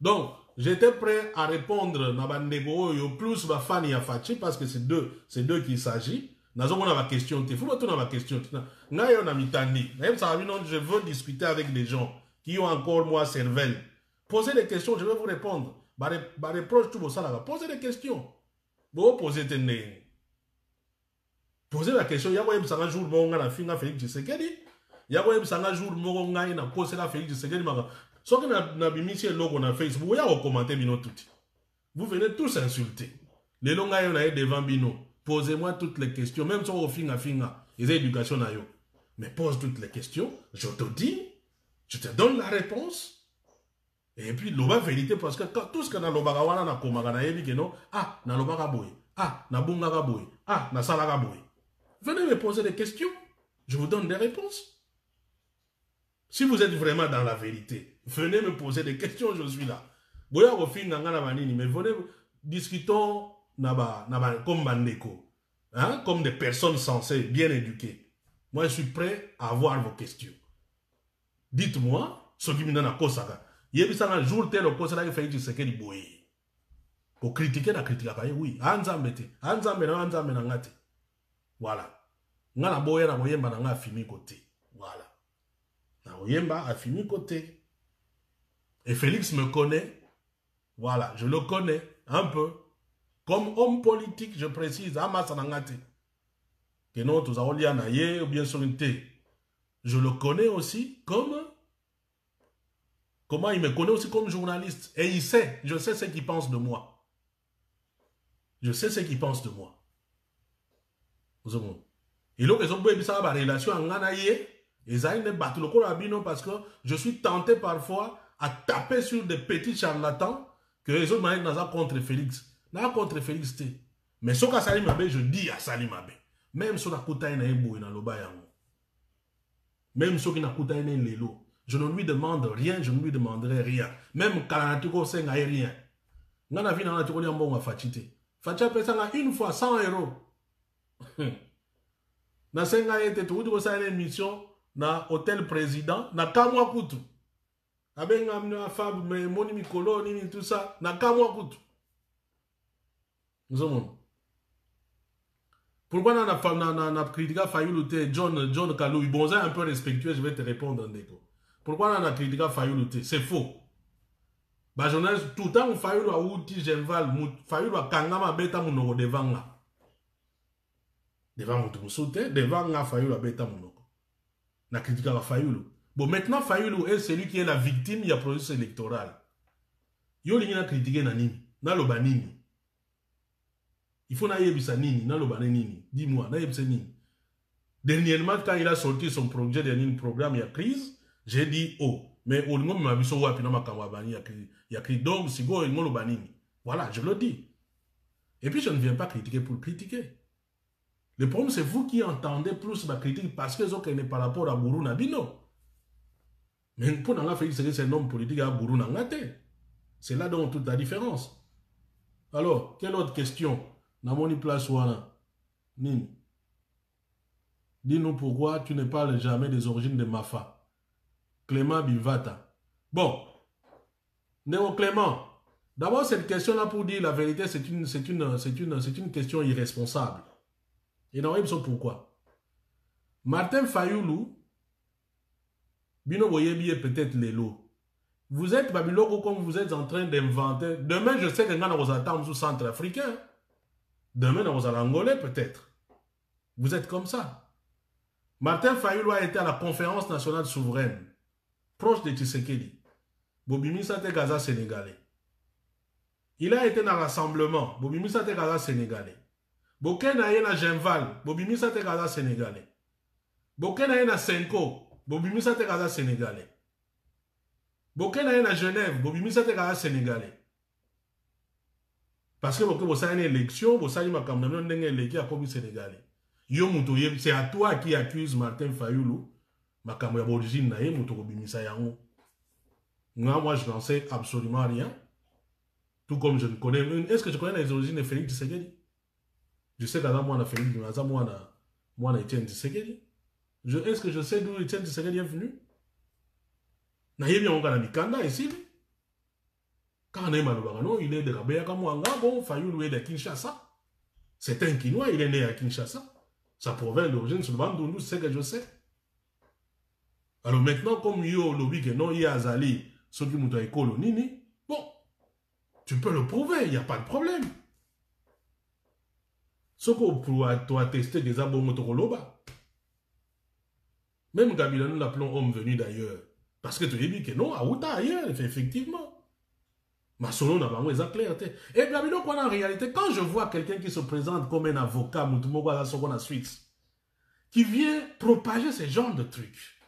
Donc, j'étais prêt à répondre na bandego yo plus ba fan ya Fachi parce que c'est d'eux qu'il s'agit. Nazo on a ma question, il faut retourner à ma question. Na yo na mitani. Même ça non, je veux discuter avec des gens qui ont encore moi cervelle. Posez des questions, je vais vous répondre. Ba reproche tout ça là. Posez des questions. Bon posez tes nez. Posez la question, y'a quoi un jour mon na finga Félix Tshisekedi? Y'a quoi un jour mon ngai na poser la Félix Tshisekedi maka. So que na bimisi logo na Facebook, y'a commenter bino tout. Vous venez tous insulter. Les longs gars na devant bino. Posez-moi toutes les questions, même sur au finga, les éducations na yo. Mais pose toutes les questions, je te dis, je te donne la réponse. Et puis l'oba vérité parce que tout ce que na loba wana na komaga na yebi que non, ah na loba ka boy, ah na bunga ka boy, ah na sala ka boy. Venez me poser des questions. Je vous donne des réponses. Si vous êtes vraiment dans la vérité, venez me poser des questions, je suis là. Mais venez, discutons comme bandeko, hein, comme des personnes sensées, bien éduquées. Moi, je suis prêt à avoir vos questions. Dites-moi, ce qui me donne à Kosaka. Il y a un jour tel au Kosaka qui fait du secret du boy. Pour critiquer la critique, oui. Anzambete, anzambete. Voilà. Nga na boya na boyemba na nga afimi côté. Voilà. Na boyemba afimi côté. Et Félix me connaît. Voilà, je le connais un peu. Comme homme politique, je précise, Amasa Nangate. Que non, tous avons lié na ye ou bien solité. Je le connais aussi comme. Comment il me connaît aussi comme journaliste. Et il sait, je sais ce qu'il pense de moi. Je sais ce qu'il pense de moi. Vous avez et donc, ils ont besoin de la relation en Ganaye. Ils ont une battu le corps à Bino parce que je suis tenté parfois à taper sur des petits charlatans que les autres m'ont dans contre Félix. N'a contre Félix. Mais ce que Salim Abe, je dis à Salim Abe. Même si on a coupé un ébou dans le bayango. Même si on a coupé un lélo. Je ne lui demande rien, je ne lui demanderai rien. Même quand on a fait rien. On a vu dans la théorie en bon à Fatite. Fatite paye ça une fois 100 €. Na senga ete tu uti sa émission na hôtel président na kamwa kutu abenga mna fab me moni mikolo nini tout ça na kamwa kutu nous avons pourquoi na critique Fayulu te John Kalou bon ça un peu respectueux je vais te répondre ndeko pourquoi na critique Fayulu te c'est faux ba journaliste tout temps Fayulu a uti Genval Fayulu a kangama beta munoko devanga devant mon sauté, devant nga Fayulu abeta monoko. Na critique à Fayulu. Bon, maintenant Fayulu est celui qui est la victime du processus électoral. Yo lingi na critiquer na nini, na loba nini. Il faut na yebisa nini, na loba nini. Dis-moi, na yebisa nini. Dernièrement, quand il a sorti son projet de programme, il y a crise, j'ai dit oh, mais au moins ma biso wapi na makamwa bani il y a crise donc si go ngo loba nini. Voilà, je le dis. Et puis je ne viens pas critiquer pour critiquer. Le problème, c'est vous qui entendez plus ma critique parce que ce n'est pas rapport à Gourou Nabino. Mais pour nous faire c'est un homme politique à Gourou Nangate. C'est là donc toute la différence. Alors, quelle autre question? Namoni place wana. Nini. Dis-nous pourquoi tu ne parles jamais des origines de Mafa. Clément Bivata. Bon, Néo Clément, d'abord cette question-là pour dire la vérité, c'est une question irresponsable. Et non, ils sont pourquoi. Martin Fayoulou, Bino Boyebi peut-être Lélo. Vous êtes Babiloko comme vous êtes en train d'inventer. Demain, je sais que nous allons attendre sous centrafricain. Demain, nous allons angolais peut-être. Vous êtes comme ça. Martin Fayoulou a été à la conférence nationale souveraine, proche de Tshisekedi. Bobimi Sate Gaza sénégalais. Il a été dans le rassemblement. Bobimi Sate Gaza sénégalais. Boken a été dans Genval. Bobimi Sate Gaza sénégalais. Boken a été dans Senko. Bobimi Sate Gaza sénégalais. Boken a été dans Genève. Bobimi Sate Gaza sénégalais. Parce que vous avez une élection, vous avez une élection à sénégalais. C'est à toi qui accuse Martin Fayoulou. Makambo ya origine na ye muto ko bimisa yango. Moi je n'en sais absolument rien. Tout comme je ne connais. Est-ce que je connais les origines de Félix Tshisekedi? Je sais qu'à moi on a Félix Tshisekedi, moi on a Etienne Tshisekedi. Est-ce que je sais d'où Etienne Tshisekedi est venu? Na yebi on kana mikanda ici. Quand on est malobagano, il est de Rabea Kamwanga, bon Fayoulou est de Kinshasa. C'est un Kinois, il est né à Kinshasa. Sa province d'origine sur le Bandundu, c'est ce que je sais. Alors maintenant, comme yo lobby que non, il y a Azali, ceux qui m'ont école nini, bon, tu peux le prouver, il n'y a pas de problème. Ce qu'on peut attester des abos motokoloba. Même Kabila, nous l'appelons homme venu d'ailleurs. Parce que tu as dit que non, à Outa ailleurs, effectivement. Ma solo n'a pas moins clair. Et bien, en réalité, quand je vois quelqu'un qui se présente comme un avocat, qui vient propager ce genre de trucs.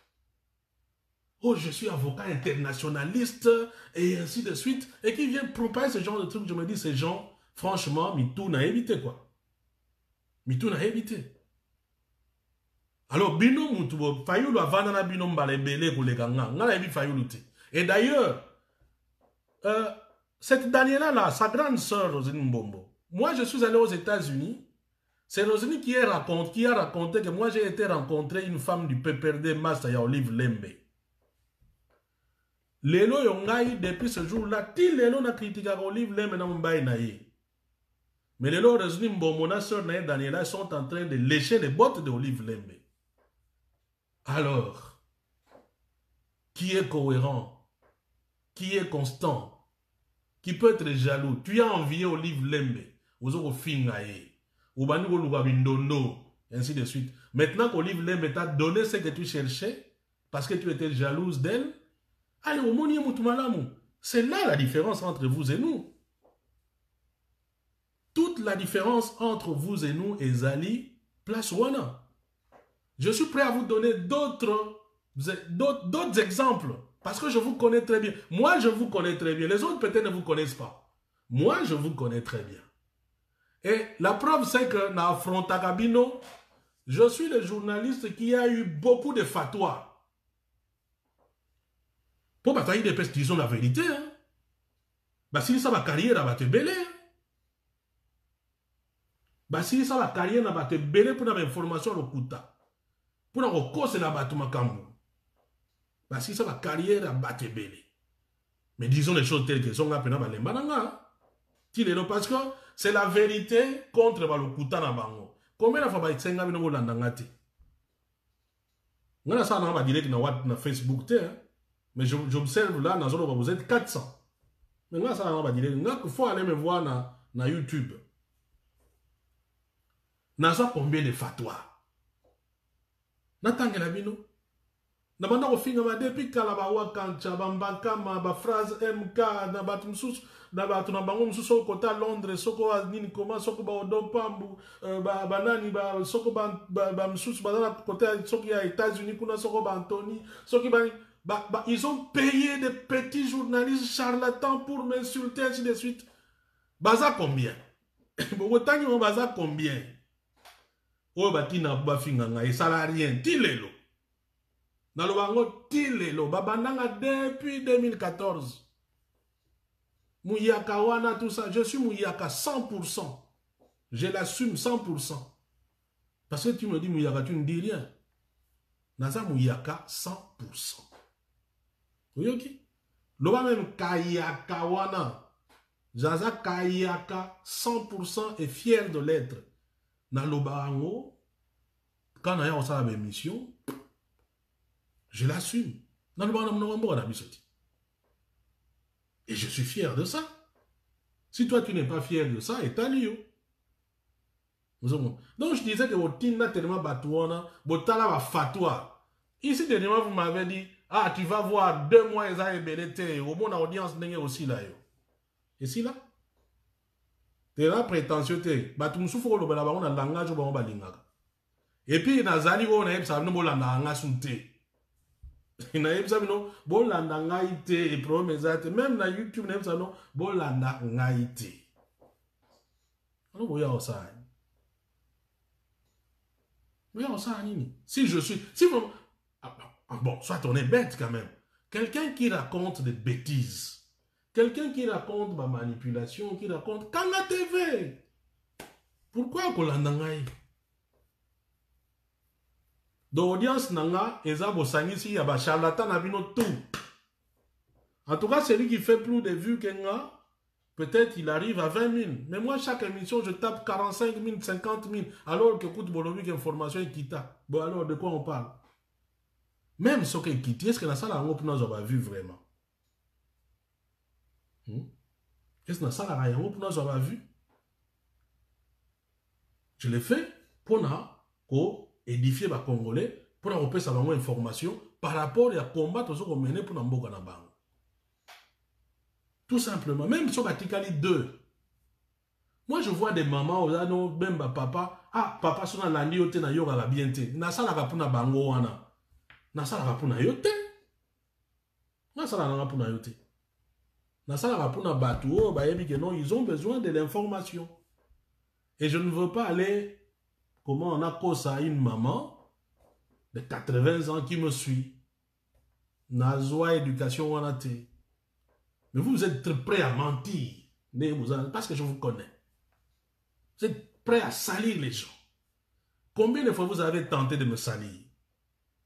Oh, je suis avocat internationaliste, et ainsi de suite, et qui vient propager ce genre de trucs, je me dis, ces gens, franchement, Mitou n'a évité quoi. Mitou n'a évité. Alors, Bino Moutou, Fayoulou a vandana Bino Mbalebele pour les gangans. Et d'ailleurs, cette Daniela-là, sa grande sœur Roselyne Mbombo, moi je suis allé aux États-Unis, c'est Roselyne qui a raconté que moi j'ai été rencontrer une femme du PPRD Master Olive Lembe. Lelo Yongaï, depuis ce jour-là, ti Lelo n'a critiqué Olive Lembe dans Mbaye Naye. Mais Lelo Roselyne Mbombo, na sœur Naye Daniela sont en train de lécher les bottes de Olive Lembe. Alors, qui est cohérent? Qui est constant? Qui peut être jaloux? Tu as envié Olive Lembe, aux autres fingaye, ou baniko lugabindo, ainsi de suite. Maintenant qu'Olive Lembe t'a donné ce que tu cherchais, parce que tu étais jalouse d'elle, allez, au moni mutumalamu. C'est là la différence entre vous et nous. Toute la différence entre vous et nous est Zali, place Wana. Je suis prêt à vous donner d'autres exemples. Parce que je vous connais très bien. Moi, je vous connais très bien. Les autres, peut-être, ne vous connaissent pas. Moi, je vous connais très bien. Et la preuve, c'est que dans Frontakabino, je suis le journaliste qui a eu beaucoup de fatwas. Pour batailler des pestes, disons la vérité. Hein? Bah, si ça va carrière, va te belé. Bah, si ça va carrière, va te belé pour avoir information au Kuta. Pour avoir cause la Batumakambu. Parce que ça va carrière à battre belé. Mais disons les choses telles qu'elles sont parce que c'est la vérité contre le kuta na bango. Combien de fois il s'engagne dans l'andangati? On a ça dans direct na Facebook mais j'observe là dans zone vous êtes 400. Mais on a ça dans direct. Il faut aller me voir na YouTube. On a ça combien de fatwas? Natangela bino. Nabanda ko finga ma depuis kala ba wakancha bambaka ma ba phrase MK na batu msusu na batu na bango msusu kota Londres soko nini koma soko ba odompambu ba nani ba soko ba msusu ba na kota soko ya États-Unis kuna soko ba Anthony soko ba ils ont payé des petits journalistes charlatans pour m'insulter ainsi de suite. Baza combien? Bon tangi mo baza combien? O batina ba finga ngai salarien tilelo. Dans le bango tilelo babandanga depuis 2014. Mouyaka wana tout ça, je suis Mouyaka 100%. Je l'assume 100%. Parce que tu me dis Mouyaka, tu ne dis rien. Naza Mouyaka 100%. Oyoki. Loba même Kayaka wana. Jaza Kayaka 100% est fier de l'être. Na loba ango. Quand on a une émission, je l'assume. Na loba ango na bisoti. Et je suis fier de ça. Si toi tu n'es pas fier de ça, et t'as lieu. Donc je disais que votre team n'a tellement batouana, votre tala va fatwa. Ici dernièrement vous m'avez dit, ah tu vas voir 2 mois et ça est belleté, au moins l'audience n'est aussi là. Et si là, t'es là prétentieux t'es, bah tu me souffres le balabon dans le langage ou ba lingaga. Et puis nazali on a eu ça nous bolanda nga sunte. Il a eu ça non bolanda nga ité et promesate même na YouTube na ça non bolanda nga ité. On voit ça. Oui, on s'en anime. Si je suis... Si vous, bon, soit on est bête quand même. Quelqu'un qui raconte des bêtises. Quelqu'un qui raconte ma manipulation, qui raconte... Kanga TV. Pourquoi qu'on l'a nangaï? D'audience nanga, eza bosangi si yaba charlatan abino tout. En tout cas, celui qui fait plus de vues qu'un peut-être il arrive à 20 000. Mais moi, chaque émission, je tape 45 000, 50 000. Alors que écoute, Bolomique information est quitta. Bon, alors, de quoi on parle? Même ce qui est quitté, est-ce que dans ça, on a vu vraiment? Est-ce que dans ça, on a vu? Je l'ai fait pour édifier les Congolais, pour avoir une information par rapport à combattre ce qu'on menait pour nous mener. Tout simplement. Même sur Batikali 2. Moi, je vois des mamans, même papa, ah, papa, son alandi yote na yoga la biente. Na sala kapuna bango wana. Na sala kapuna yote. Na sala kapuna yote. Na sala kapuna batu, oh, ba yebi que non, ils ont besoin de l'information. Et je ne veux pas aller, comment on a causé à une maman de 80 ans qui me suit. Na zoa éducation wana te. Mais vous êtes prêts à mentir. Parce que je vous connais. Vous êtes prêts à salir les gens. Combien de fois vous avez tenté de me salir?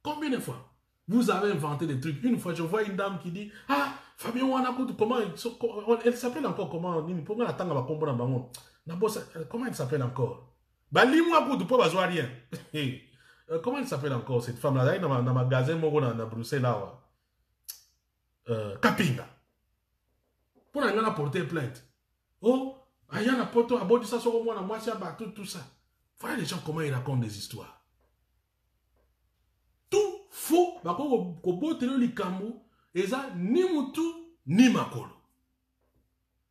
Combien de fois? Vous avez inventé des trucs. Une fois, je vois une dame qui dit, ah, Fabien Wanakout, comment elle s'appelle encore? Comment elle s'appelle encore? Comment elle s'appelle encore cette femme-là? Dans le magasin à Bruxelles, là. Kapinga. Pour aller porter plainte. Oh, Ayana Poto a beau dire ça sur moi, moi, tout ça. Voilà les gens comment ils racontent des histoires. Tout faux. Bako ko botelo likambo eza ni mutu ni makolo.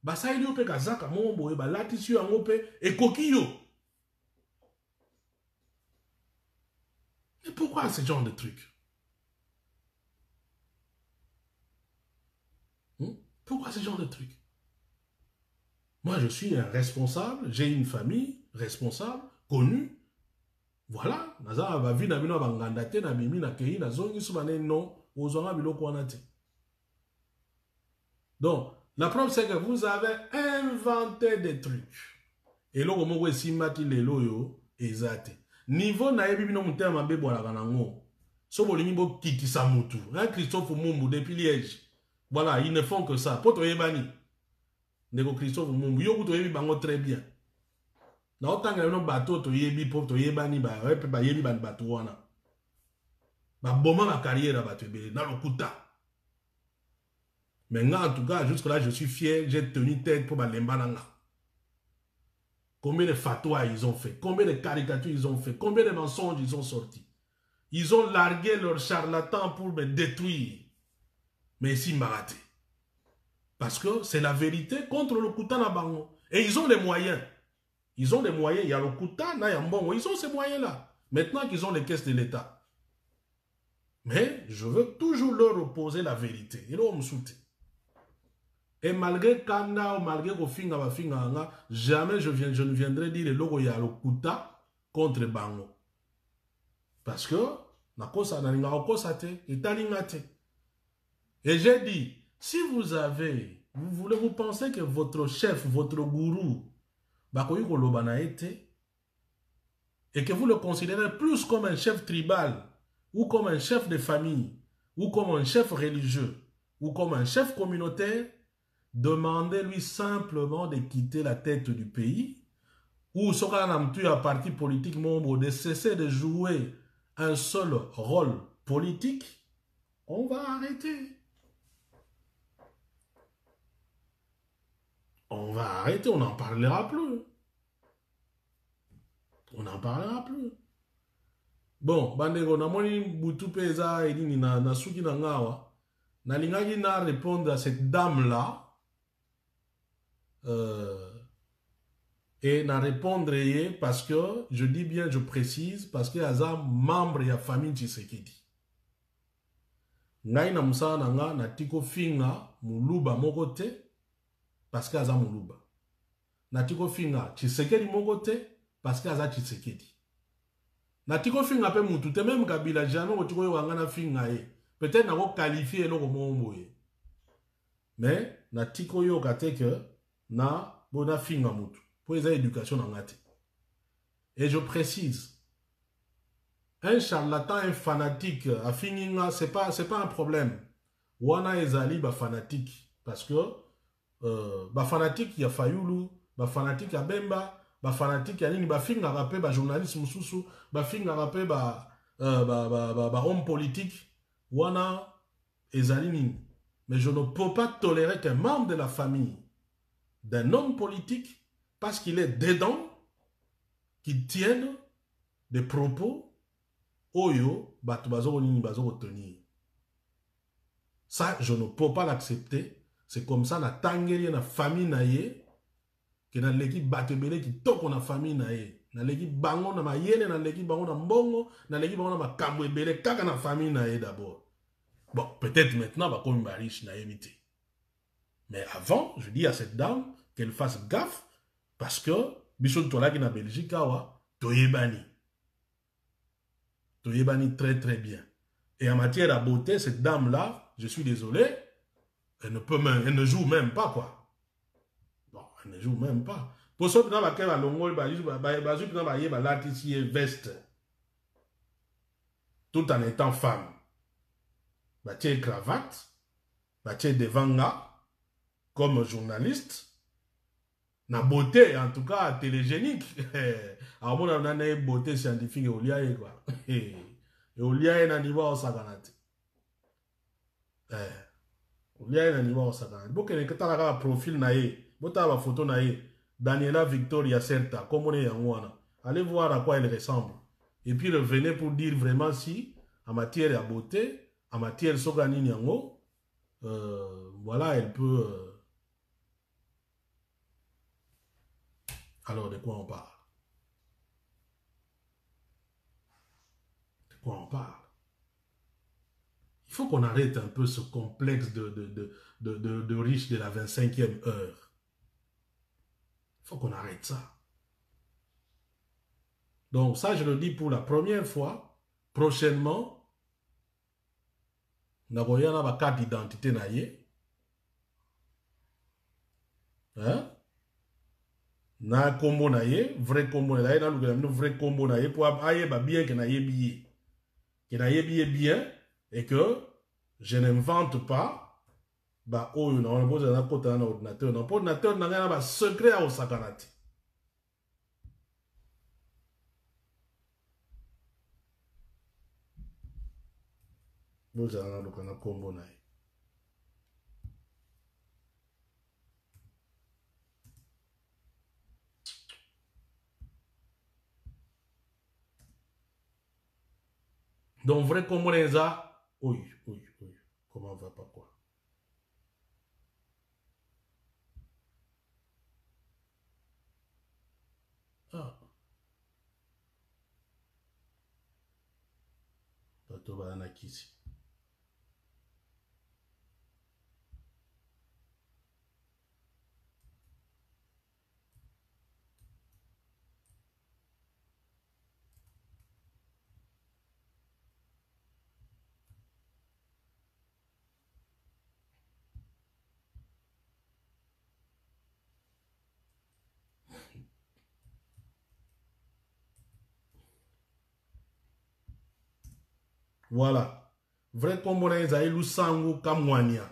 Basa ili ope kazaka mombo e balati su yango pe e kokiyo. Mais pourquoi ce genre de truc? Pourquoi ce genre de truc? Moi, je suis un responsable, j'ai une famille responsable, connue. Voilà. Donc, la preuve, c'est que vous avez inventé des trucs. Et là, vous avez simati les loyo, exact. Niveau naebi bino mutema bebo la ganango. So bolimi bo kiti samutu. Hein, Christophe Mumbu depuis Liège. Voilà, ils ne font que ça. Poto yebani. Nego Christophe Mumbu. Yo kuto yebi bango très bien. Na otanga yono bateau to yebi poto yebani ba repe ba yebi ban bateau wana. Ba boma ma carrière ba tebe na lokuta. Mais en tout cas, jusque là, je suis fier, j'ai tenu tête pour ma lembananga. Combien de fatwas ils ont fait? Combien de caricatures ils ont fait? Combien de mensonges ils ont sortis? Ils ont largué leurs charlatans pour me détruire. Mais ici, m'a raté. Parce que c'est la vérité contre le Kouta Nabango. Et ils ont les moyens. Ils ont les moyens. Il y a le Kouta, il y a Mbongo. Ils ont ces moyens-là. Maintenant qu'ils ont les caisses de l'État. Mais je veux toujours leur opposer la vérité. Et là, on me soutient. Et malgré Kanda ou malgré Kofinga, jamais je ne viendrai dire le logo ya le Kouta contre Bango. Parce que, et j'ai dit, si vous pensez que votre chef, votre gourou, et que vous le considérez plus comme un chef tribal, ou comme un chef de famille, ou comme un chef religieux, ou comme un chef communautaire, demandez-lui simplement de quitter la tête du pays, ou ce qu'on a un parti politique membre de cesser de jouer un seul rôle politique, on va arrêter. On va arrêter, on n'en parlera plus. On n'en parlera plus. Bon, bandeko, na moni butu peza edini na suki na ngawa. Na lingaki na répondre à cette dame-là. Et na répondre parce que, je dis bien, je précise, parce que aza membre de la famille Tshisekedi. Ngai na musala na nga na tiko finga muluba moko te, parce que aza muluba. Na tiko finga Tshisekedi moko te, parce que aza Tshisekedi. Na tiko finga pe mutu te, même Kabila jamais otiko yo wanga na finga ye. Peut-être na ko qualifier eloko mombo ye. Mais na tiko yo kate que na bona finga mutu. Pour les éducation en gâté. Et je précise, un charlatan, un fanatique, à finir, c'est pas un problème. Wana ezali ba fanatique. Parce que, ba fanatique, il y a Fayoulou, ba fanatique, il y a Bemba, ba fanatique, il y a Nini, ba finga rappé, ba journaliste Moussoussou, ba finga rappé, ba homme politique. Wana ezali Nini. Mais je ne peux pas tolérer qu'un membre de la famille d'un homme politique, parce qu'il est dedans, qui tiennent des propos, oyo, batubazo nini bazo tenir. Ça, je ne peux pas l'accepter. C'est comme ça, na tangeli na famille naye, que na leki batebele qui toko na famille naye. Na leki bango na mayele, na leki bango na mbongo, na leki bango na makambo ebele, kaka na famille naye d'abord. Bon, peut-être maintenant, bah comme riche naye mité. Mais avant, je dis à cette dame qu'elle fasse gaffe, parce que, bichon tola qui na Belgique, toyebani. Toyebani très très bien. Et en matière de beauté, cette dame-là, je suis désolé, elle ne joue même pas, quoi. Bon, elle ne joue même pas. Pour ça, dans laquelle elle a veste, tout en étant femme. Bâtie cravate, bâtie devant comme journaliste. Na beauté, en tout cas, télégénique. Alors, on a une beauté scientifique et au liaïe, quoi. Et au liaïe, na niveau au saganate. Au liaïe, na niveau au saganate. Bon, que tu as un profil naïe, bon, tu as une photo naïe, Daniela Victoria Certa, comme on est en Ouana. Allez voir à quoi elle ressemble. Et puis, revenez pour dire vraiment si, en matière de beauté, en matière de soganine yango, voilà, elle peut. Alors, de quoi on parle? De quoi on parle? Il faut qu'on arrête un peu ce complexe de riche de la 25e heure. Il faut qu'on arrête ça. Donc, ça, je le dis pour la première fois. Prochainement, nous avons une carte d'identité. Hein? Na combo naie, vrai combo naie, na le vrai combo naie pour aille bien que naie bien et que je n'invente pas bah oh on a besoin d'un côté un ordinateur non ordinateur n'a pas secret à osakanati. Vous avez un combo naie. Donc, vrai comme on les a, oui, comment on va pas quoi? Ah. Bato ba na kisi. Voilà. Vrai comme on les a, Lusangu Kamwania.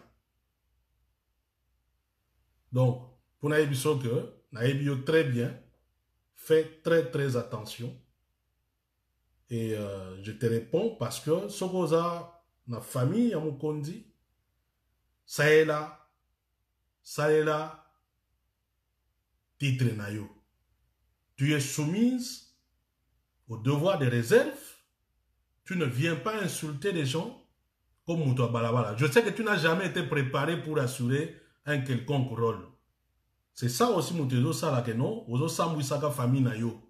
Donc, pour Naïbiso que, Naïbio très bien, fais très très attention. Et je te réponds parce que ce qu'on a, ma famille, à mon condi, ça est là, titre nayo. Tu es soumise au devoir de réserve. Tu ne viens pas insulter les gens comme Moutoua Balabala. Je sais que tu n'as jamais été préparé pour assurer un quelconque rôle. C'est ça aussi, Moutoua Sala, que non, vous avez famille nayo.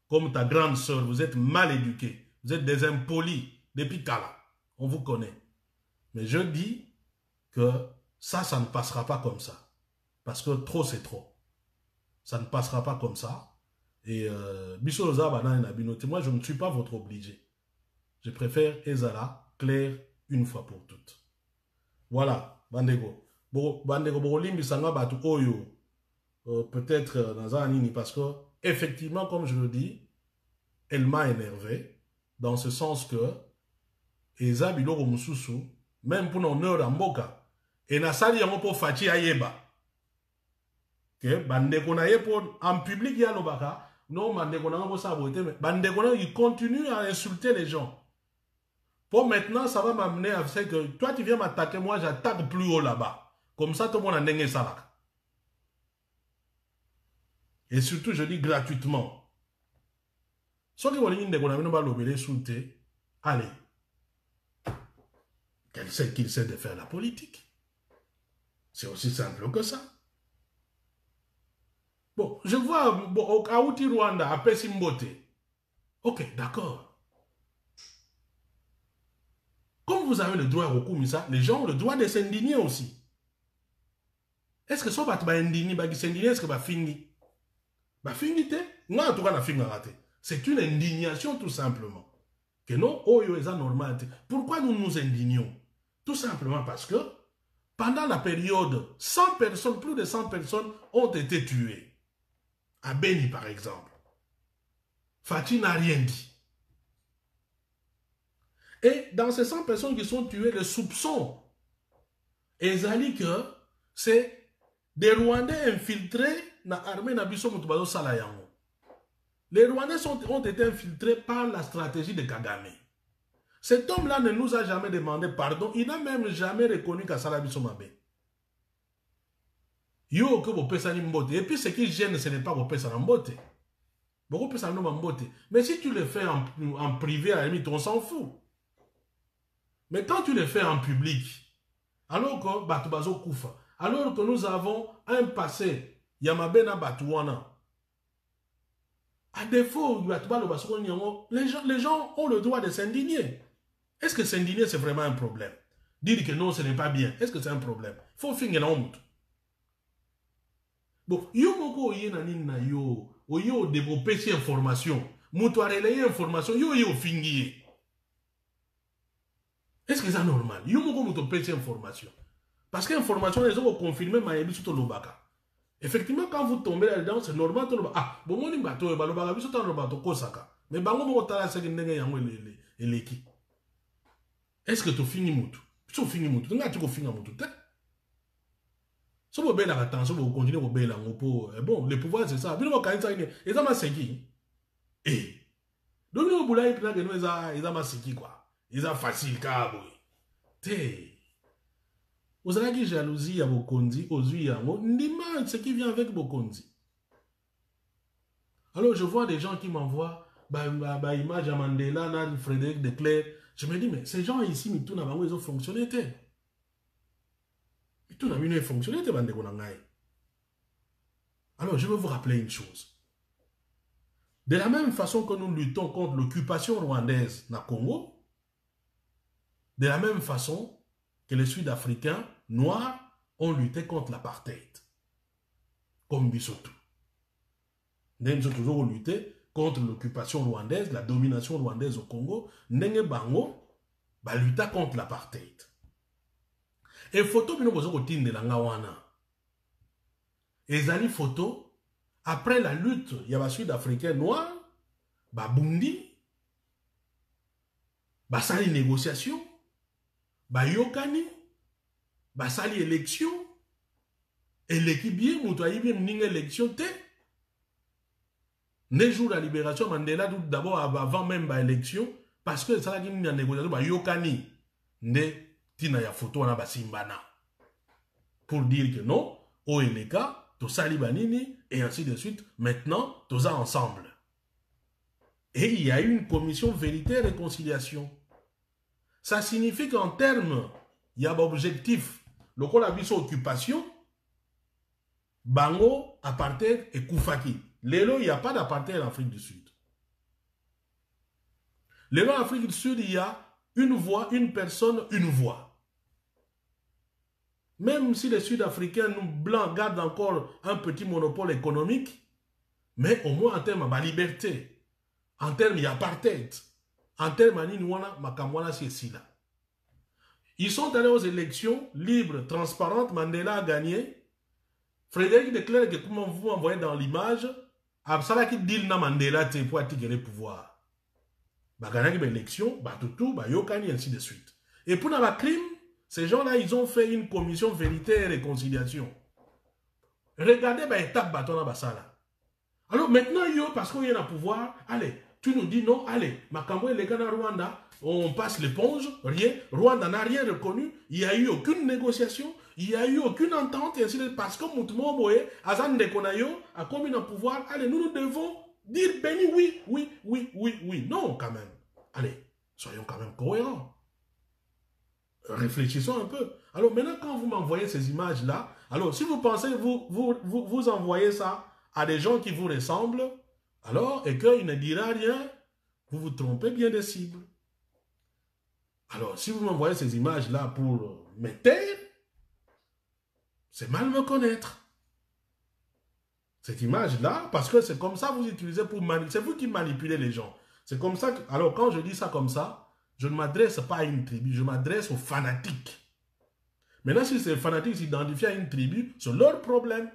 Comme ta grande sœur, vous êtes mal éduqués. Vous êtes des impolis depuis Kala. On vous connaît. Mais je dis que ça ne passera pas comme ça. Parce que trop, c'est trop. Ça ne passera pas comme ça. Et moi, je ne suis pas votre obligé. Je préfère Ezala, clair, une fois pour toutes. Voilà, Bandego. Bandego, peut-être dans un nini, parce que, effectivement, comme je le dis, elle m'a énervé, dans ce sens que, Eza Biloko Mususu, même pour nos heures en Boka, et Nassali Yango pour Fachi Ayeba. Que Bandeko na pour en public, ya Lobaka, non, Bandeko na pour saboter, mais Bandeko na, il continue à insulter les gens. Pour maintenant, ça va m'amener à ce que toi, tu viens m'attaquer, moi, j'attaque plus haut là-bas. Comme ça, tout le monde a n'engagé ça. Et surtout, je dis gratuitement. Ce qui est allez. Qu'elle sait qu'il sait de faire la politique. C'est aussi simple que ça. Bon, je vois, au Kaouti Rwanda, à Pessimbote. Ok, d'accord. Comme vous avez le droit au Koumisa, les gens ont le droit de s'indigner aussi. Est-ce que ça va être indigné, s'indigner, est-ce que va finir? Va finir, non, en tout cas, la fin raté. C'est une indignation tout simplement. Que non, oyo est normal. Pourquoi nous nous indignons? Tout simplement parce que pendant la période, 100 personnes, plus de 100 personnes ont été tuées. À Beni, par exemple. Fatih n'a rien dit. Et dans ces 100 personnes qui sont tuées, le soupçon est que c'est des Rwandais infiltrés dans l'armée Nabiso Moutoubazo Salayango. Les Rwandais ont été infiltrés par la stratégie de Kagame. Cet homme-là ne nous a jamais demandé pardon. Il n'a même jamais reconnu qu'Assalabiso Mabe. Yo que vous pèsez mbote. Et puis ce qui gêne, ce n'est pas vous pèsez mbote. Beaucoup pèsez mbote. Mais si tu le fais en privé, à la limite, on s'en fout. Mais quand tu le fais en public, alors que Batubazo Koufa, alors que nous avons un passé, Yamabena Batouana, à défaut, les gens ont le droit de s'indigner. Est-ce que s'indigner, c'est vraiment un problème? Dire que non, ce n'est pas bien, est-ce que c'est un problème? Il faut finir la honte. Bon, yo moko oye nanine na yo, oyo développer ces informations, mouto a relayer information, yo fingi. Est-ce que c'est normal? Yo moko mouto pèse information. Parce que l'information, les ont confirmé, mais il sur Lobaka. Effectivement, quand vous tombez là-dedans, c'est normal. Ah, bon, mon bateau, Balobaka, vous êtes dans le bateau, Kosaka. Mais bango mo tala c'est que n'engue yango eleki. Est-ce que tu finis moutou? Tu finis moutou, tu vas finir moutou. Si vous avez attention, vous continuez à faire la bon, le pouvoir c'est ça. Puis vous avez ça, et ça m'a séqué. Et donc nous boulay puis là que nous ils m'a séqué quoi. Ils ont facile car té. Vous avez qui jalousie à Bokondi, aux yeux n'importe ce qui vient avec Bokondi. Alors je vois des gens qui m'envoient image à Mandela, Frédéric Declerc. Je me dis mais ces gens ici, mais tout n'a pas ils ont fonctionné. Tout n'a pas fonctionné. Alors je veux vous rappeler une chose. De la même façon que nous luttons contre l'occupation rwandaise dans le Congo, de la même façon que les Sud-Africains noirs ont lutté contre l'apartheid. Comme Bissotou. Nous avons toujours lutté contre l'occupation rwandaise, la domination rwandaise au Congo. Nous avons lutté contre l'apartheid. Et photo, nous avons dit que les photos, après la lutte, il y a des Sud-Africains noirs, Bundi, Sali négociation, Yokani, Sali élection, Et l'équipe bien, moutou aïe bien une élection te. Ne jour la libération, Mandela d'abord avant même l'élection, parce que ça a une négociation, bah yokani, ne tina ya photo na basimbana. Pour dire que non, au Eleka, tout ça libanini, et ainsi de suite, maintenant, tout ça ensemble. Et il y a eu une commission vérité et réconciliation. Ça signifie qu'en termes, il y a un objectif, le qu'on a vu sur occupation, Bango, apartheid et Koufaki. Lélo, il n'y a pas d'apartheid en Afrique du Sud. Lélo, en Afrique du Sud, il y a une voix, une personne, une voix. Même si les Sud-Africains, nous, Blancs, gardent encore un petit monopole économique, mais au moins en termes de liberté, en termes d'apartheid, en termes de makamwana c'est là. Ils sont allés aux élections libres, transparentes, Mandela a gagné. Frédéric déclare que comme vous m'envoyez dans l'image, Absala qui dit na Mandela pour attirer le pouvoir. Bagana qui élection, Batutu, Bayokani, ainsi de suite. Et pour la crime, ces gens-là, ils ont fait une commission vérité et réconciliation. Regardez l'étape bâton à Bassala. Alors maintenant, parce qu'il y a un pouvoir, allez, tu nous dis non, allez, Makambo et les Ghana Rwanda, on passe l'éponge, rien, Rwanda n'a rien reconnu, il n'y a eu aucune négociation, il n'y a eu aucune entente, et ainsi de suite, parce que Moutoumou Boye, Azan Dekonayo, a commis un pouvoir, allez, nous devons dire béni, oui, oui, oui, oui, oui, non, quand même. Allez, soyons quand même cohérents. Réfléchissons un peu. Alors maintenant, quand vous m'envoyez ces images-là, alors si vous pensez, vous envoyez ça à des gens qui vous ressemblent, alors, et qu'il ne dira rien, vous vous trompez bien des cibles. Alors, si vous m'envoyez ces images-là pour me taire, c'est mal me connaître. Cette image-là, parce que c'est comme ça que vous utilisez pour manipuler. C'est vous qui manipulez les gens. C'est comme ça que... Alors, quand je dis ça comme ça, je ne m'adresse pas à une tribu, je m'adresse aux fanatiques. Maintenant, si ces fanatiques s'identifient à une tribu, c'est leur problème.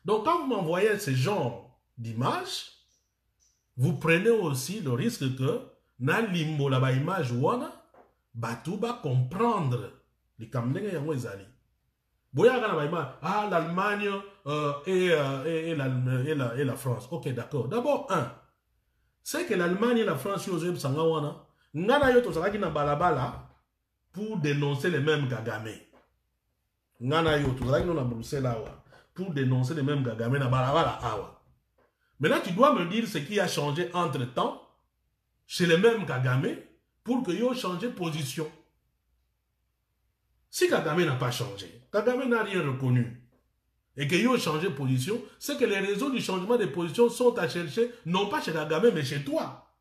Donc, quand vous m'envoyez ce genre d'images, vous prenez aussi le risque que na limbo la image wana batu ba comprendre les kamlenga yango ezali. Boya kana ba image l'Allemagne et la France. OK, d'accord. D'abord c'est que l'Allemagne et la France yo sanga wana ngana yo to sala ki na balabala pour dénoncer les mêmes Kagame. Ngana yo to sala ki na Bruxelles awa pour dénoncer les mêmes Kagame na balabala awa. Maintenant, tu dois me dire ce qui a changé entre-temps chez les mêmes Kagame pour que yo changé de position. Si Kagame n'a pas changé, Kagame n'a rien reconnu, et que yo changé de position, c'est que les raisons du changement de position sont à chercher, non pas chez Kagame, mais chez toi.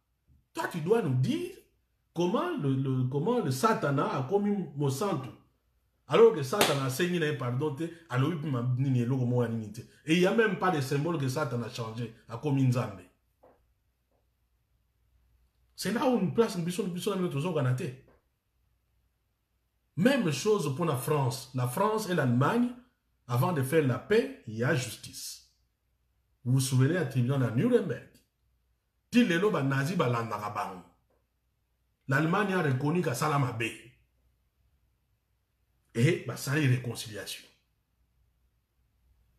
Toi, tu dois nous dire comment le Satana a commis Monsanto. Alors que Satan a saigné, pardon, et il n'y a même pas de symbole que Satan a changé, a commis Nzambe. C'est là où une place, une mission, même chose pour la France. La France et l'Allemagne, avant de faire la paix, il y a justice. Vous vous souvenez à tribunal à Nuremberg. L'Allemagne a reconnu qu'à Salamabé. Et ça y est réconciliation.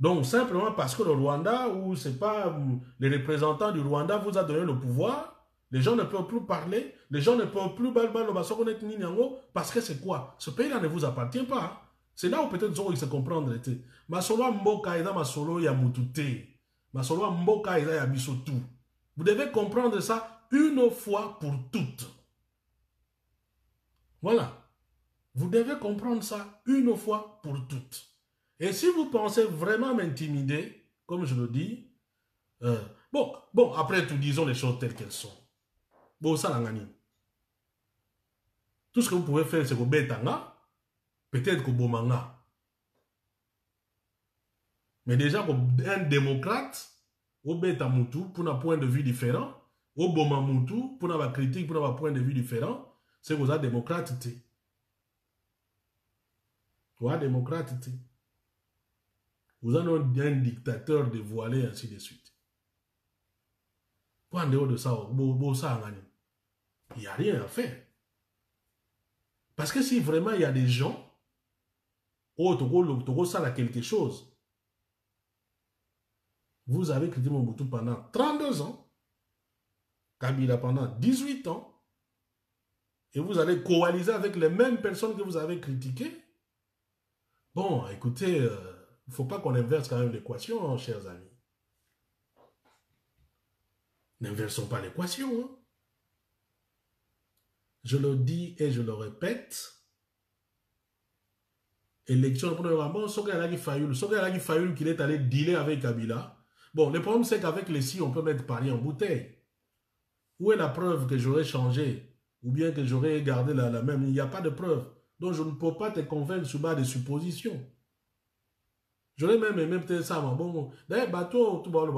Donc simplement parce que le Rwanda, ou c'est pas les représentants du Rwanda vous a donné le pouvoir, les gens ne peuvent plus parler, les gens ne peuvent plus parce que c'est quoi? Ce pays-là ne vous appartient pas. C'est là où peut-être ils se comprendre. Masolo mboka eza masolo ya mutute. Masolo mboka eza ya bisotu. Vous devez comprendre ça une fois pour toutes. Voilà. Vous devez comprendre ça une fois pour toutes. Et si vous pensez vraiment m'intimider, comme je le dis, bon, après tout, disons les choses telles qu'elles sont. Bon, ça l'angani. Tout ce que vous pouvez faire, c'est que vous bêtanga, peut-être que vous bomanga. Mais déjà, un démocrate, vous bêta moutou, pour un point de vue différent, vous bomma moutou, pour une critique, pour un point de vue différent, c'est que vous êtes démocrate. Vous êtes démocrate. Vous avez un dictateur dévoilé, ainsi de suite. Pour en dehors de ça, il n'y a rien à faire. Parce que si vraiment il y a des gens, Oh, Togo, ça a quelque chose. Vous avez critiqué Mobutu pendant 32 ans. Kabila pendant 18 ans. Et vous allez coaliser avec les mêmes personnes que vous avez critiquées. Bon, écoutez, il ne faut pas qu'on inverse quand même l'équation, hein, chers amis. N'inversons pas l'équation. Hein. Je le dis et je le répète. Élection, bon, Soka Fayoul qu'il est allé dealer avec Kabila. Bon, le problème c'est qu'avec les si, on peut mettre Paris en bouteille. Où est la preuve que j'aurais changé? Ou bien que j'aurais gardé la même? Il n'y a pas de preuve. Donc je ne peux pas te convaincre sur base de suppositions. J'aurais même aimé peut-être ça. Bon, d'ailleurs, bateau, tout le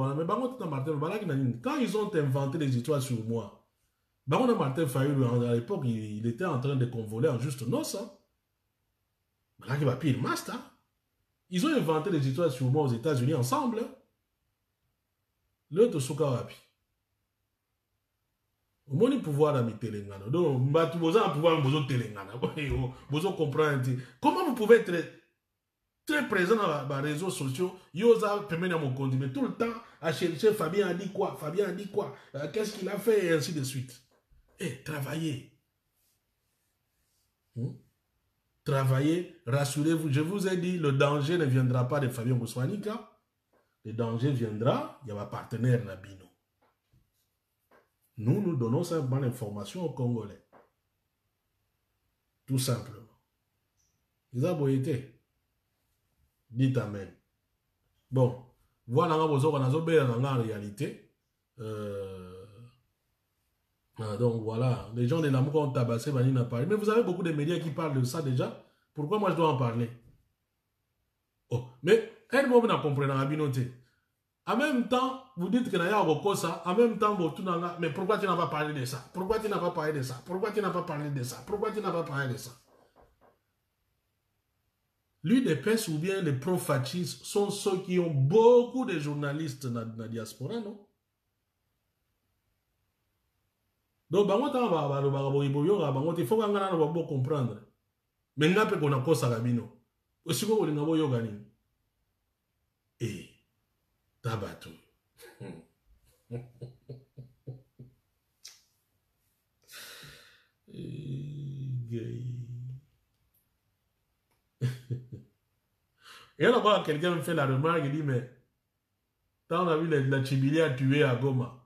mais quand ils ont inventé des histoires sur moi, Baron Martin Fayoul, à l'époque, il était en train de convoler en juste noce. Hein. Là, il va pire master. Ils ont inventé des histoires sur moi aux États-Unis ensemble. L'autre Soukarapi. Au moins, le pouvoir dans mes Télégana. Donc, vous avez un pouvoir dans Télégana. Vous comprenez. Comment vous pouvez être très présent dans les réseaux sociaux? Yosa permet à mon compte, mais tout le temps à chercher Fabien a dit quoi? Fabien a dit quoi? Qu'est-ce qu'il a fait? Et ainsi de suite. Et travaillez. Travaillez, rassurez-vous. Je vous ai dit, le danger ne viendra pas de Fabien Bouswanika. Le danger viendra, il y a un partenaire Nabino. Nous donnons simplement l'information aux Congolais. Tout simplement. Ils ont été. Dites amen. Bon, voilà, en réalité. Donc voilà, les gens de l'amour ont tabassé Vanina Paris. Mais vous avez beaucoup de médias qui parlent de ça déjà. Pourquoi moi je dois en parler? Oh, mais elle-même n'a compris dans la binoté. En même temps, vous dites que Naya a ça. En même temps, mais pourquoi tu n'as pas parlé de ça? Pourquoi tu n'as pas parlé de ça? Pourquoi tu n'as pas parlé de ça? Pourquoi tu n'as pas parlé de ça? L'UDPS ou bien les pro-Fachis sont ceux qui ont beaucoup de journalistes dans la diaspora, non? Donc, il faut qu'on comprendre. Mais il faut qu'on a cause à la bino. Aussi, on a yoga. Et, tabatou. Et là-bas, quelqu'un me fait la remarque, il dit, mais, quand on a vu la Chibilia tuée à Goma,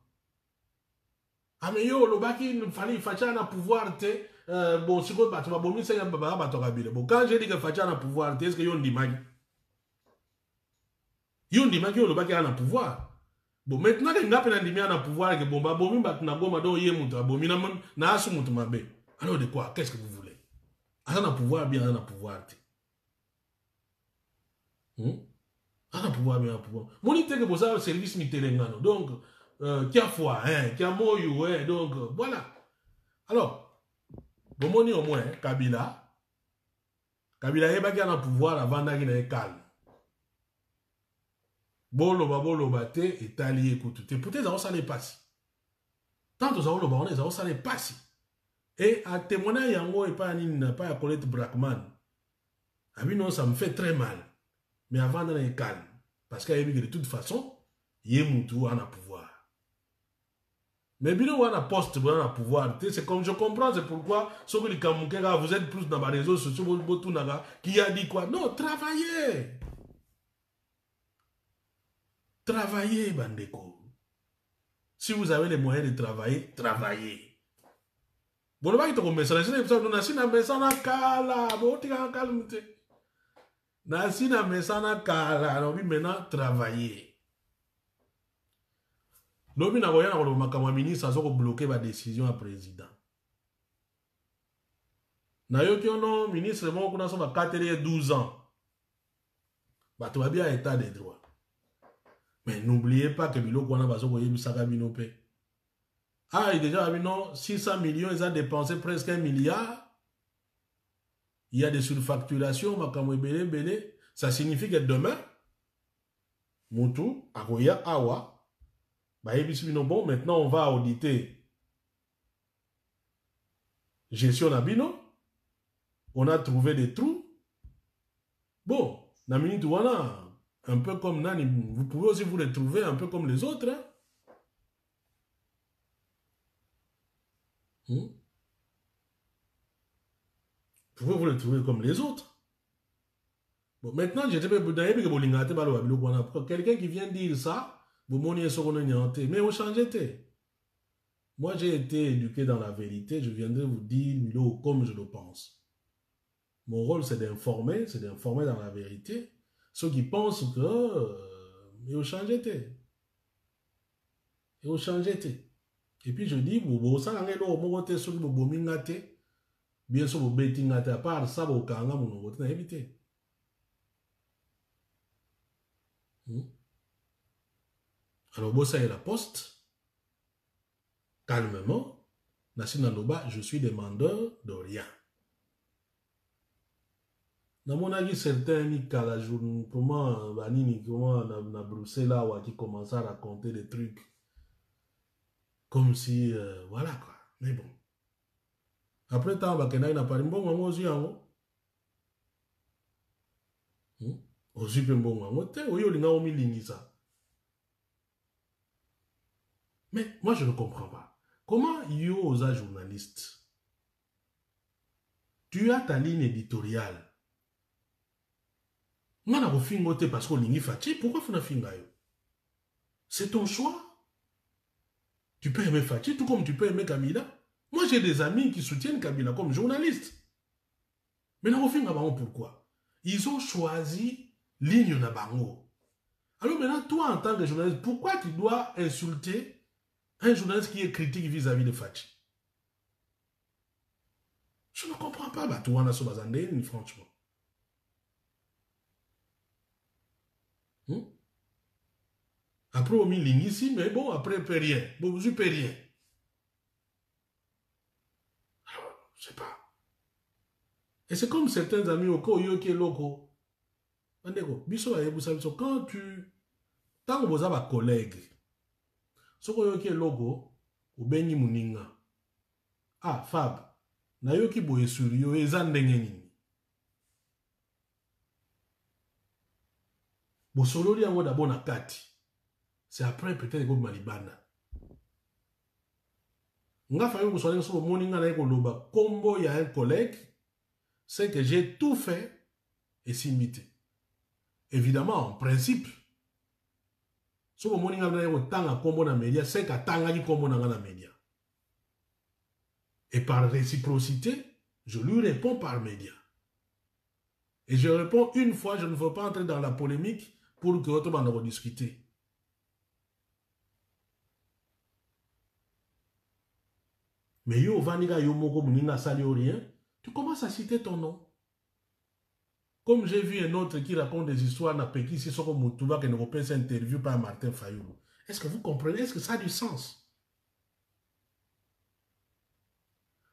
ah mais yo, le baki, il fallait un pouvoir, bon, si vous avez bon, c'est un bon, quand j'ai dit que Facha a un pouvoir, est-ce que yon dit mag? Yon dit mag, le baki a un pouvoir. Bon, maintenant que n'a pas un pouvoir, que bon, bon, bat na goma, donc yé mouta, bon, na asu mouta mabe. Alors de quoi? Qu'est-ce que vous voulez? Un pouvoir, bien un pouvoir. Un pouvoir, bien un pouvoir. Mon idée que vous avez un service mitélengano, donc, qui a foi, qui a moyo, donc, voilà. Alors, bon, mon au moins, Kabila est baki un pouvoir avant qu'il ait calme. Boloba te est allié écoute. Peut-être ça n'est pas si. Tant que ça on ça n'est pas si. Et à témoigner yango et pas à Colette Brackman. Ah oui non ça me fait très mal. Mais avant d'aller calme. Parce qu'il y a de toute façon, il y a Moutou en a pouvoir. Mais bien on a poste on a pouvoir. C'est comme je comprends c'est pourquoi ceux qui vous êtes plus dans les réseaux sociaux qui a dit quoi? Non, travaillez. Travaillez, Bandeko. Si vous avez les moyens de travailler, travaillez. Bon, le bail est comme ça. Nasina mesana kala. Bon, tu as calme. Nasina mesana kala. Non, maintenant, travaillez. L'homme n'a rien à voir avec le ministre, ça a bloqué la décision à président. Nayoki ono ministre, moi, on a 12 ans. Bah, tu vas bien état des droits. Mais n'oubliez pas que Bilo Kwana Baso Boye Bisaka Binope. Ah, il déjà non, 600 millions, ils ont dépensé presque 1 milliard. Il y a des surfacturations, ça signifie que demain, Moutou, Agoya, Awa, bon, maintenant on va auditer gestion Nabino. On a trouvé des trous. Bon, na minute wana, un peu comme Nani, vous pouvez aussi vous les trouver un peu comme les autres. Hein? Vous pouvez vous les trouver comme les autres. Bon, maintenant, je te quelqu'un qui vient dire ça, mais vous changez. Moi, j'ai été éduqué dans la vérité. Je viendrai vous dire comme je le pense. Mon rôle, c'est d'informer dans la vérité. Ceux qui pensent que vous changez. Vous changez. Et puis je dis, bien sûr, vous betting à part ça, vous pouvez éviter. Alors, vous savez la poste, calmement, je suis demandeur de rien. Dans mon avis, certains, comment, à Bruxelles, qui commencent à raconter des trucs comme si, voilà quoi. Mais bon. Après, tant que n'a pas bon, moi aussi, aussi, bon, mais moi, je ne comprends pas. Comment yo aux journalistes, tu as ta ligne éditoriale. Parce que pourquoi tu n'as c'est ton choix. Tu peux aimer Fatih, tout comme tu peux aimer Kabila. Moi, j'ai des amis qui soutiennent Kabila comme journaliste. Mais pourquoi? Ils ont choisi ligne Nabango. Alors maintenant, toi, en tant que journaliste, pourquoi tu dois insulter un journaliste qui est critique vis-à-vis de Fatih? Je ne comprends pas, franchement. Après, on met ligne ici, mais bon, après, peut rien. Bon, je peux rien. Alors, je sais pas. Et c'est comme certains amis au cas qui est loco. Quand tu. Tant que vous avez un collègue, ce qui est logo, ou bengi muninga. Ah, Fab. Na yo ki boye sur yo, ezandenge nini. Bo solo li yango d'abord na kati. C'est après peut-être comme malibana. Nga fa yo ko solinga so moninga na ko loba kombo ya un collègue, c'est que j'ai tout fait et s'imiter. Évidemment, en principe, so moninga na ko tanga kombo na media, c'est que tanga ki kombo na na media. Et par réciprocité, je lui réponds par média. Et je réponds une fois, je ne veux pas entrer dans la polémique pour que l'autre en rediscuter. Mais yo vaniga yo moko muninga sali rien, tu commences à citer ton nom. Comme j'ai vu un autre qui raconte des histoires na Pékin, si soko mutuba que ne repère interview par Martin Fayoulou. Est-ce que vous comprenez? Est-ce que ça a du sens?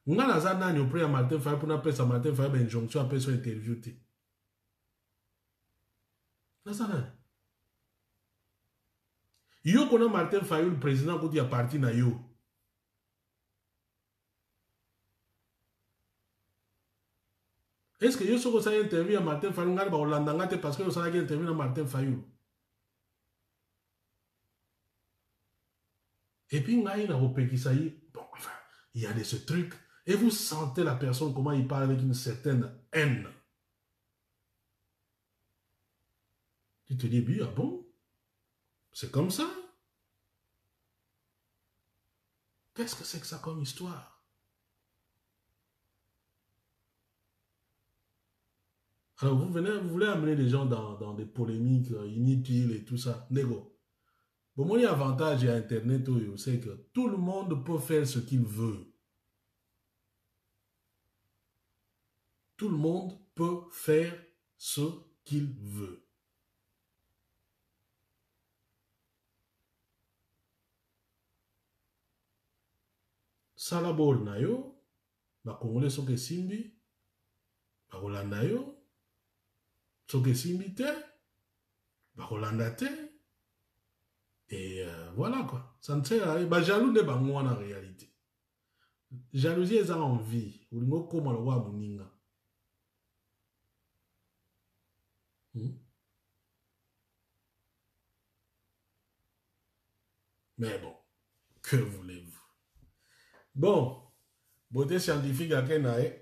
Nga na za nani auprès de Martin Fayoulou pour n'appeler ça Martin Fayoulou une injonction après son interview. Yo kona Martin Fayoulou président quand il a parti na yo. Est-ce que yo soko sa interview à Martin Fayoulou ngari ba olandanga te parce que yo sa interview à Martin Fayoulou? Et puis ngai na repekisai, bon enfin, il y a de ce truc et vous sentez la personne comment il parle avec une certaine haine. Tu te dis, ah bon? C'est comme ça? Qu'est-ce que c'est que ça comme histoire? Alors vous voulez amener les gens dans des polémiques inutiles et tout ça. Négo. Bon, mon avantage à Internet, c'est que tout le monde peut faire ce qu'il veut. Tout le monde peut faire ce qu'il veut. Salabor na yo, ba Congolais soke simbi, ba Rolanda yo, soke simbi te, ba Rolanda te, et voilà quoi. Ça ne sert à rien. Ba jaloux ne ba moi en réalité. Jalousie est en vie. Ou l'ingo comme le roi Mouninga. Hmm? Mais bon, que voulez-vous? Bon, beauté scientifique à Kenae.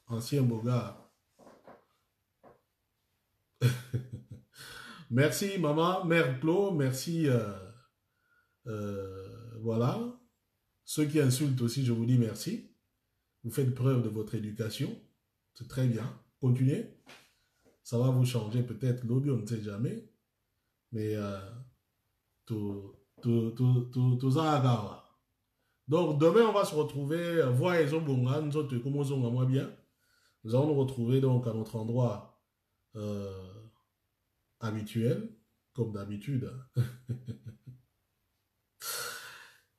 Ancien Boga. Merci, maman, mère Clo, merci. Voilà. Ceux qui insultent aussi, je vous dis merci. Vous faites preuve de votre éducation. C'est très bien. Continuez. Ça va vous changer peut-être l'objet, on ne sait jamais. Mais tout ça. Donc demain, on va se retrouver. Voir les Obonga, nous autres, comment on va bien. Nous allons nous retrouver donc à notre endroit habituel, comme d'habitude.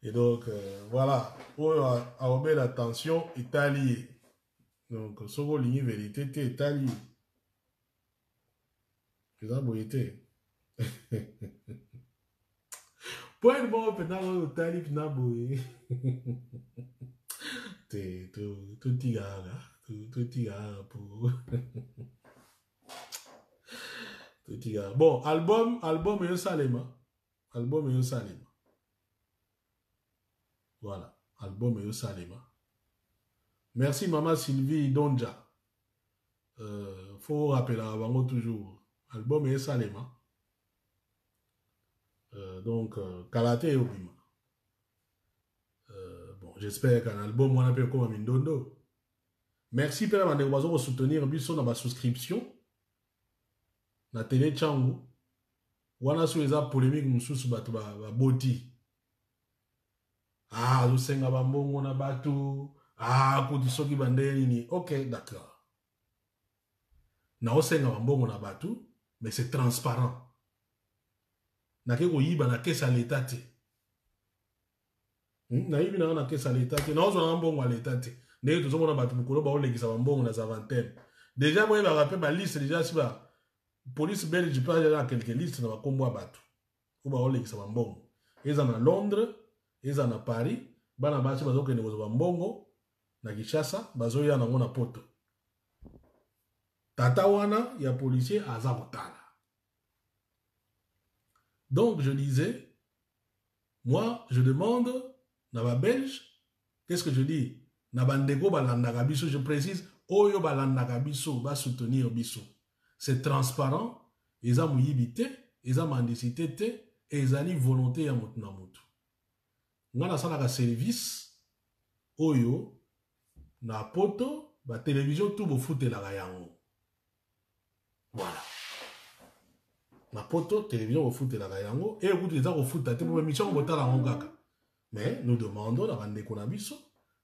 Et donc, voilà. Pour avoir l'attention, Italie. Donc, ce que ligne vérité, c'est Italie. C'est ça, beauté. Pour être bon, peut-être, Italie, peut-être, tout tigara, tout tigara pour. Tout tigara. Bon, album, et un salema. Album, et un salema. Voilà. Album, et un salema. Merci, maman Sylvie Donja. Faut rappeler avant toujours. Album, et un salema. Donc, Kalate et Obima. Bon, j'espère qu'un album, on appelle comme un Mindondo. Merci, Père Mandéwazo, pour soutenir Bisso dans ma souscription. Na télé Tchangu. Wana sou eza polémique moussous bato ba boti. Ah, zo senga bambongo na bato. Ah, kuti soki bandeli ni. Ok, d'accord. Na o senga bambongo na bato, mais c'est transparent. Na ke ko yiba na kesa l'état te. Na yibi na kesa l'état te. Na ozo na mbongo à l'état te. Ndenge tozo mona bato mukolo ba olekisa bambongo na zavantene. Déjà moi ba rappel ba liste déjà si ba police belge pas dans quelques listes na bakombo bato. Ou ba olekisa bambongo. Eza na Londres, eza na Paris, bana basi bazokende kozwa bambongo na Kinshasa, bazoya nango na poto. Tata wana ya policier aza kotala. Donc je disais, moi je demande na ba belge, qu'est-ce que je dis? Na bandeko balandaka biso, je précise, oyo balandaka biso ba soutenir biso. C'est transparent, eza muyibite, eza mendicité te, ezali volonté ya mutu na mutu. Ngana salaka service oyo na poto ba télévision tout bofutelaka yango. Voilà. Na poto télévision bofutelaka yango et écoute les bofuta te pour mission botala ngo kaka. Mais nous demandons na bandeko na biso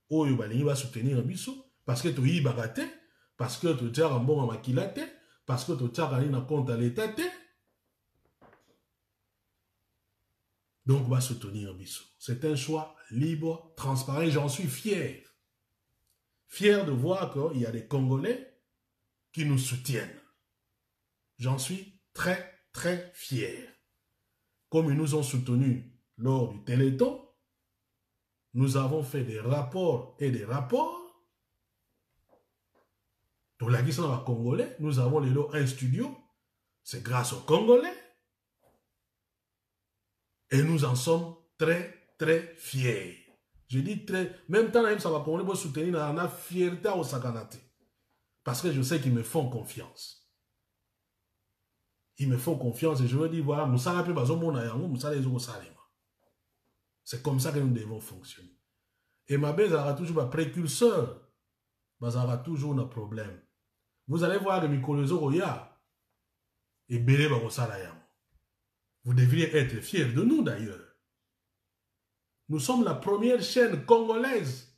oyo balingi ba soutenir biso parce que to yibaka te, parce que to tiaka mbongo makila te, parce que to tiaka na compte à l'état te. Donc, va soutenir Bissou. C'est un choix libre, transparent, et j'en suis fier. Fier de voir qu'il y a des Congolais qui nous soutiennent. J'en suis très, très fier. Comme ils nous ont soutenus lors du Téléthon, nous avons fait des rapports et des rapports. Pour la question des Congolais, nous avons les lots un studio. C'est grâce aux Congolais. Et nous en sommes très, très fiers. Je dis très... Même temps, ça va pour soutenir la fierté au Sakanate. Parce que je sais qu'ils me font confiance. Ils me font confiance et je veux dire, voilà, c'est comme ça que nous devons fonctionner. Et ma belle, ça aura toujours un précurseur. Ça aura toujours un problème. Vous allez voir que Mikolozo Roya et Bélé Barosalayam. Vous devriez être fiers de nous d'ailleurs. Nous sommes la première chaîne congolaise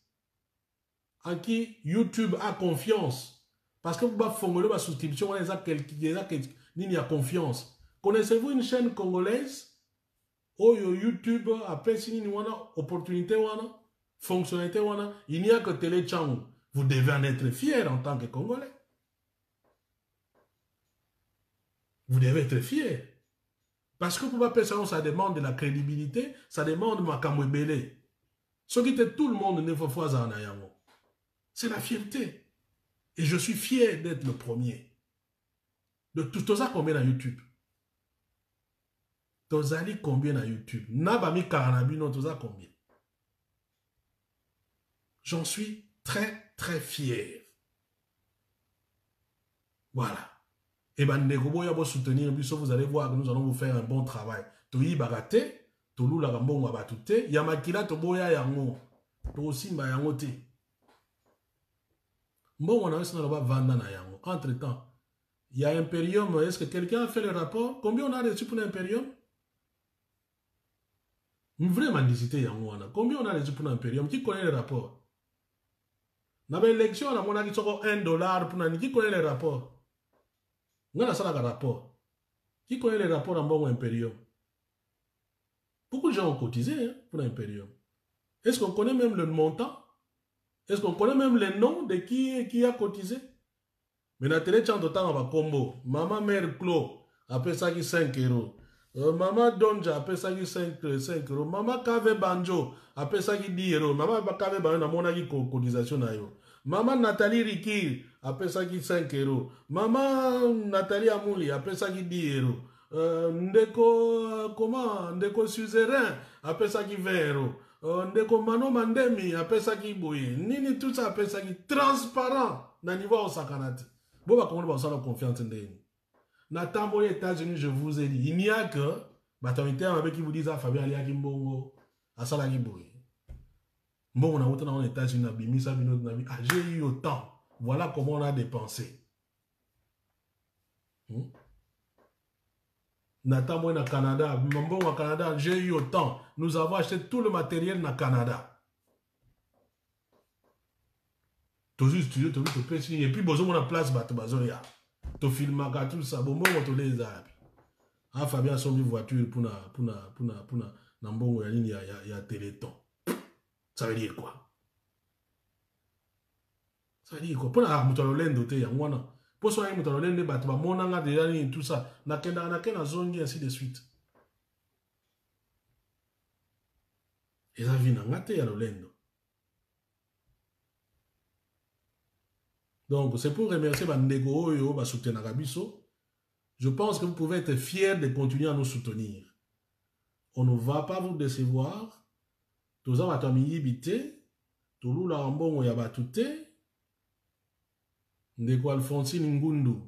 en qui YouTube a confiance. Parce que vous avez fait la souscription, il y a confiance. Connaissez-vous une chaîne congolaise où YouTube, après si il y a une opportunité, fonctionnalité, il n'y a que Télé Tchangu. Vous devez en être fiers en tant que Congolais. Vous devez être fiers. Parce que pour ma personne, ça demande de la crédibilité, ça demande ma kamwebele. Ce qui était tout le monde ne faut pas en ayant. C'est la fierté. Et je suis fier d'être le premier. De tout ça combien dans YouTube? Tozali combien dans YouTube? Nabami Karanabino, tout ça combien? J'en suis très, très fier. Voilà. Et bien, soutenir, vous allez voir que nous allons vous faire un bon travail. Toyi bagate, tolu la gambo ngabatute, yamakila toboya yango, to simba yango te. Bon, on a aussi dans vanda na yango. Entre temps, il y a Imperium. Est-ce que quelqu'un a fait le rapport? Combien on a reçu pour l'Imperium? Vraiment mendicité yango wana. Combien on a reçu pour l'Imperium? Qui connaît le rapport? Dans l'élection, on a mon avis $1 pour qui connaît le rapport? On a ça le rapport. Qui connaît les rapports en bon Imperium? Beaucoup de gens ont cotisé hein, pour l'Imperium. Est-ce qu'on connaît même le montant? Est-ce qu'on connaît même les noms de qui a cotisé? Mais dans la télé, on a combo. Maman Mère Clo, après ça qui 5 euros. Maman Donja, après ça qui 5 euros. Maman Kave Banjo, après ça qui 10 euros. Maman Kave Banjo, on a cotisation. Maman Nathalie Rikir, après ça qui 5 euros. Maman Nathalie Amouli, après ça qui 10 euros. Ndeko, comment? Ndeko Suzerain, après ça qui 20 euros. Ndeko Mano Mandemi, après ça qui bouille. Nini tout ça, après ça qui transparent. Dans le niveau au Sakanati. Bon, bah, comment on va la confiance en Ndeni? Nathan aux États-Unis, je vous ai dit, il n'y a que, bah, t'as un terme avec qui vous disent, ah, Fabien Alia Kimbongo, à Sala Kiboui. Bon, on a autant aux États-Unis, ah, j'ai eu autant. Voilà comment on a dépensé. Nathan, moi, au Canada, bon, au Canada, j'ai eu autant. Nous avons acheté tout le matériel au Canada. Toujours studio, toujours petit. Et puis, besoin de la place, bah, tu vas tu filmes tout ça. Bon, tu les as. Ah, Fabien, son voiture pour na mbongo ya ligne ya Téléthon. Ça veut dire quoi? Ça veut dire quoi? Pour la mutololendo te ya mwana. Pour soigner mutololendo ba tu ba monanga déjà ni tout ça. Na kena zongi ainsi de suite. Et ça vient ngate ya lolendo. Donc, c'est pour remercier Bandego Oyo, Basoutenaka Nagabiso. Je pense que vous pouvez être fiers de continuer à nous soutenir. On ne va pas vous décevoir. Toza Watami Yibite, Touloula Ambongo Yabatute, Ndeko Alphonsine Ngundu.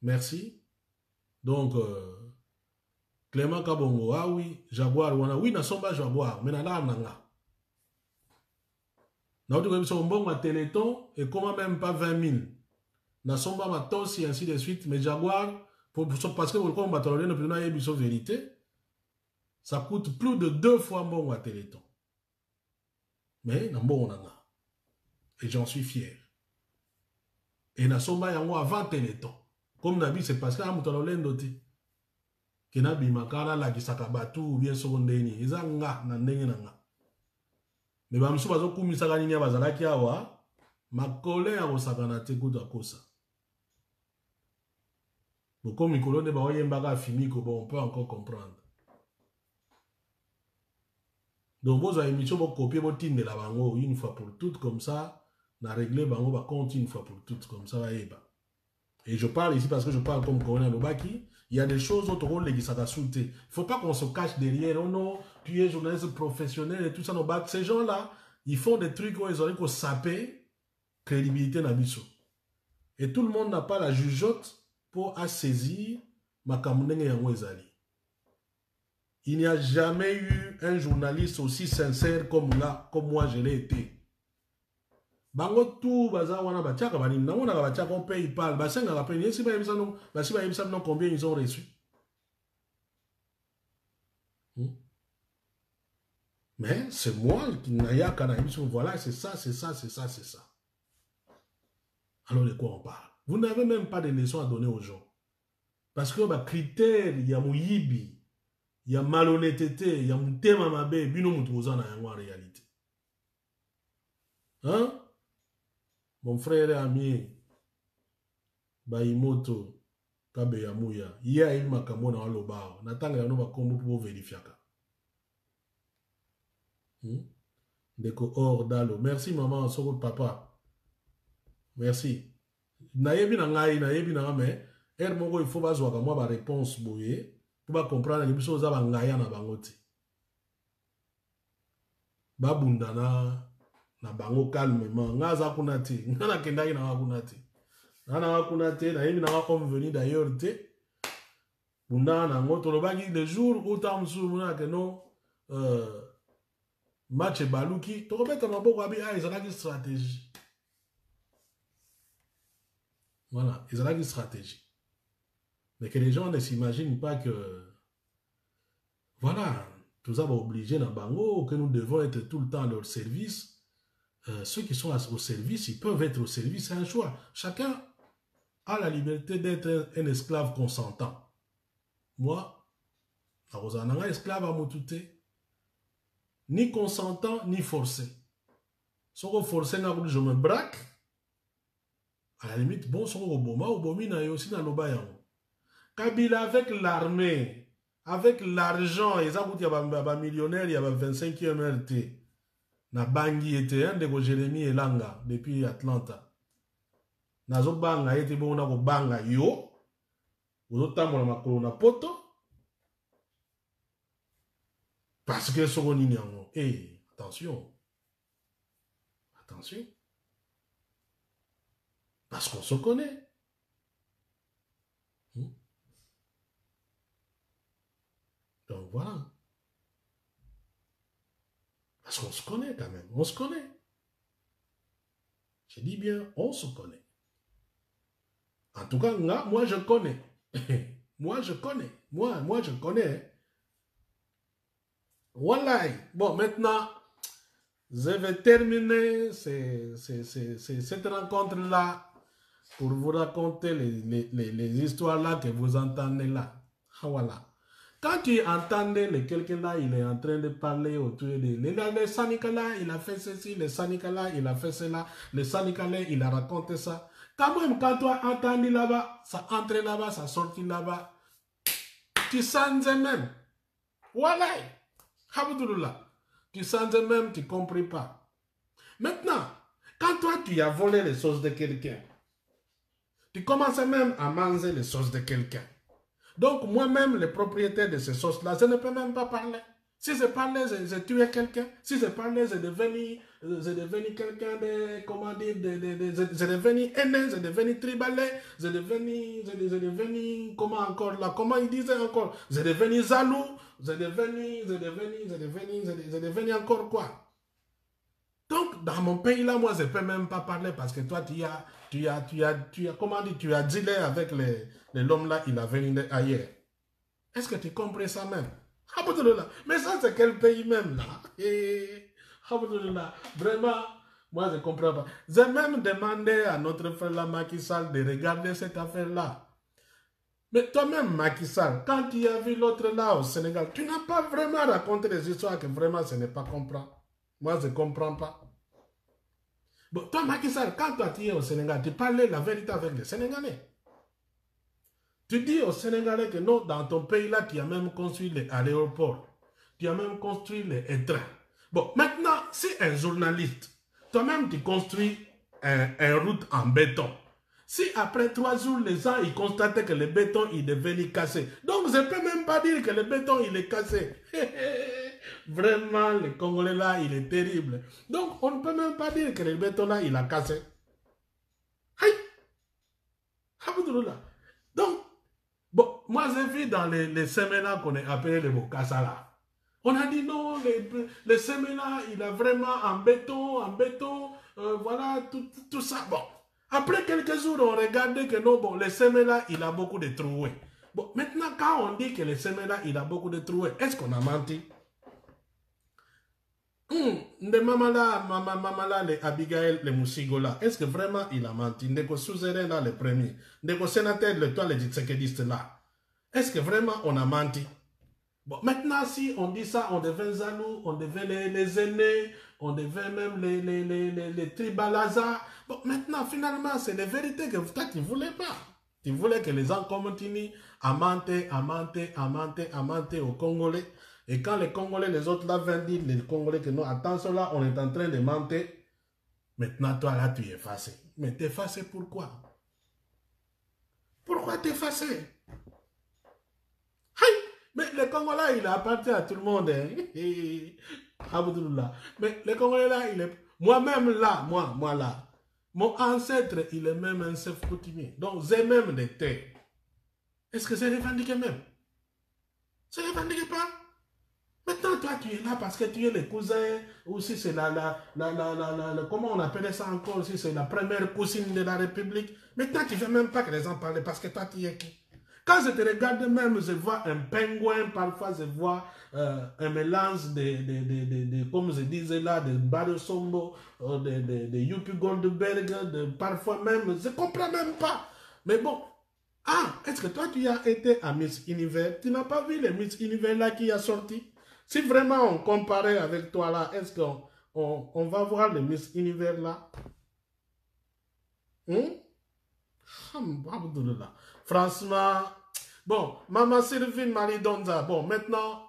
Merci. Donc, Clément Kabongo, ah oui, Jaguar, oui, na somba Jaguar, mais na la nanga. Nous avons un Téléthon et comment même pas 20 000. Nous avons un matos et ainsi de suite. Mais Jaguar, parce que vous avez une vérité, ça coûte plus de 2 fois bon à Téléthon. Mais nous avons un. Et j'en suis fier. Et nous avons un avant Téléthon. Comme nous avons dit, c'est parce que nous avons un doté. Que nous avons un qui ou bien secondaire. Ils ont un. Mais ba msu bazo kumisaka nini bazalaki awa makole ya kosakana te kuta kosa. Bon comme mikolo ne ba oyembaka fimiko bon on peut encore comprendre. Donc vos émissions vont copier vos tines de la bango une fois pour toutes comme ça, na régler bango ba compte une fois pour toutes comme ça va eba. Et je parle ici parce que je parle comme Colonel Lobaki, il y a des choses autres rôles qui sont insultées. Il ne faut pas qu'on se cache derrière, oh non, tu es journaliste professionnel et tout ça. Ces gens-là, ils font des trucs où ils auraient qu'on saper crédibilité dans biso. Et tout le monde n'a pas la jugeote pour saisir ma kamunenge yango ezali. Il n'y a jamais eu un journaliste aussi sincère comme là, comme moi je l'ai été. Bango tout baza wana batiaka bani na wana batiaka on paye PayPal basenga la paye si ba yebisa non combien ils ont reçu. Mais c'est moi qui n'aya qu'à voilà c'est ça. Alors de quoi on parle? Vous n'avez même pas de leçons à donner aux gens. Parce que bah critère il y a mouyibi, il y a malhonnêteté, il y a mutema mabe bino mutuza na yango en réalité. Hein? Mon frère et ami, Baimoto, Kabeyamouya, il y a une makambo na walobao. Natanga yano bakombo pour vérifier. Ndeko Or Dalo. Merci maman, soko papa. Merci. Nayebi na ngai, nayebi na mais moko il faut bazwaka moi ba réponse boye pour ba comprendre que biso za ba ngaya na bango te. Ba bundana na bango calmement. Nga za kuna te, nga na kendaki na kuna te. Na kuna te, nayebi na comme venir d'ailleurs te. Bundana ngoto lobaki le jour où tamsu muna que non match baluki, to remettre maboko abi ah ezalaki stratégie. Voilà, ils ont une stratégie. Mais que les gens ne s'imaginent pas que, voilà, tout ça va obliger dans Bango, que nous devons être tout le temps à leur service. Ceux qui sont au service, ils peuvent être au service, c'est un choix. Chacun a la liberté d'être un esclave consentant. Moi, je suis un esclave à Motouté, ni consentant, ni forcé. Si on forcé, je me braque. À la limite, bon, son Obama, Obama, il y a aussi dans l'Obayan. Kabila avec l'armée, avec l'argent, il y a des millionnaires, il y a 25e MRT. Na Bangui était un de Jérémy et Langa depuis Atlanta. Nazo Banga était bon, on a Banga yo. Vous autres, on a poto. Parce que ce qu'on y a. Eh, attention. Attention. Parce qu'on se connaît. Donc voilà. Parce qu'on se connaît quand même. On se connaît. Je dis bien, on se connaît. En tout cas, là, moi je connais. Moi je connais. Moi je connais. Voilà. Bon, maintenant, je vais terminer cette rencontre-là pour vous raconter les histoires là que vous entendez là. Voilà. Quand tu entendais quelqu'un là, il est en train de parler autour de le Sanika là, il a fait ceci, le Sanika là, il a fait cela, le Sanika là, il a raconté ça. Quand même, quand tu as entendu là-bas, ça entre là-bas, ça sortit là-bas, tu sens même. Voilà. Habdoullah. Tu sens même, tu ne comprends pas. Maintenant, quand toi tu as volé les sauces de quelqu'un, tu commences même à manger les sauces de quelqu'un. Donc moi-même, le propriétaire de ces sauces-là, je ne peux même pas parler. Si je parlais, je tuais quelqu'un. Si je parlais, je devenais quelqu'un de, comment dire, je devenais haineux, je devenais tribalé, je devenais, comment encore là, comment il disait encore, je devenais jaloux, je devenais encore quoi. Donc, dans mon pays là, moi, je ne peux même pas parler parce que toi, tu as comment dire, tu as dealé avec l'homme là, il a venu ailleurs. Est-ce que tu comprends ça même? Mais ça, c'est quel pays même là? Vraiment, moi, je ne comprends pas. J'ai même demandé à notre frère là, Macky Sall, de regarder cette affaire là. Mais toi-même, Macky Sall, quand tu as vu l'autre là au Sénégal, tu n'as pas vraiment raconté des histoires que vraiment ce n'est pas comprendre. Moi, je ne comprends pas. Bon, toi, Macky Sall, quand toi tu es au Sénégal, tu parlais la vérité avec les Sénégalais. Tu dis aux Sénégalais que non, dans ton pays là, tu as même construit l'aéroport. Tu as même construit les trains. Bon, maintenant, si un journaliste, toi-même tu construis une route en béton. Si après 3 jours, les gens ils constatent que le béton est devenu cassé. Donc, je ne peux même pas dire que le béton il est cassé. Vraiment, le Congolais là, il est terrible. Donc, on ne peut même pas dire que le béton là, il a cassé. Aïe! Donc, bon, moi j'ai vu dans les séminaires qu'on a appelé les Bokassa là. On a dit non, les séminaires, il a vraiment en béton, voilà, tout ça. Bon, après quelques jours, on regardait que non, bon, les séminaires, il a beaucoup de troués. Bon, maintenant, quand on dit que les séminaires, il a beaucoup de troués, est-ce qu'on a menti? De maman là, les Abigail, les Moussigola, est-ce que vraiment il a menti? Ndeko Souzeren là, le premier. Ndeko sénateur, le toit, les Tshisekedi là. Est-ce que vraiment on a menti? Bon, maintenant, si on dit ça, on devient jaloux, on devient les aînés, on devient même les tribalaza. Bon, maintenant, finalement, c'est la vérité que toi, tu ne voulais pas. Tu voulais que les gens continuent à mentir aux Congolais. Et quand les Congolais, les autres là, viennent dire, les Congolais que non, attention là, on est en train de mentir. Maintenant, toi là, tu es effacé. Mais t'effacer pourquoi? Pourquoi t'effacer? Mais le Congolais, il appartient à tout le monde. Hein. Mais le Congolais là, il est... Moi-même là, moi là, mon ancêtre, il est même un chef coutumier. Donc, j'ai même des terres. Est-ce que c'est revendiqué même? C'est revendiqué pas? Maintenant, toi, tu es là parce que tu es le cousin, ou si c'est comment on appelle ça encore, si c'est la première cousine de la République. Maintenant, tu ne veux même pas que les gens parlent parce que toi, tu es qui? Quand je te regarde même, je vois un pingouin, parfois je vois un mélange comme je disais là, de Barry Sombo, de Yuppie Goldberg, parfois même, je ne comprends même pas. Mais bon, est-ce que toi tu as été à Miss Univers? Tu n'as pas vu les Miss Univers là qui a sorti? Si vraiment on comparait avec toi là, est-ce qu'on on va voir les Miss Univers là? Franchement, bon, Maman Sylvie Marie Donza, bon, maintenant,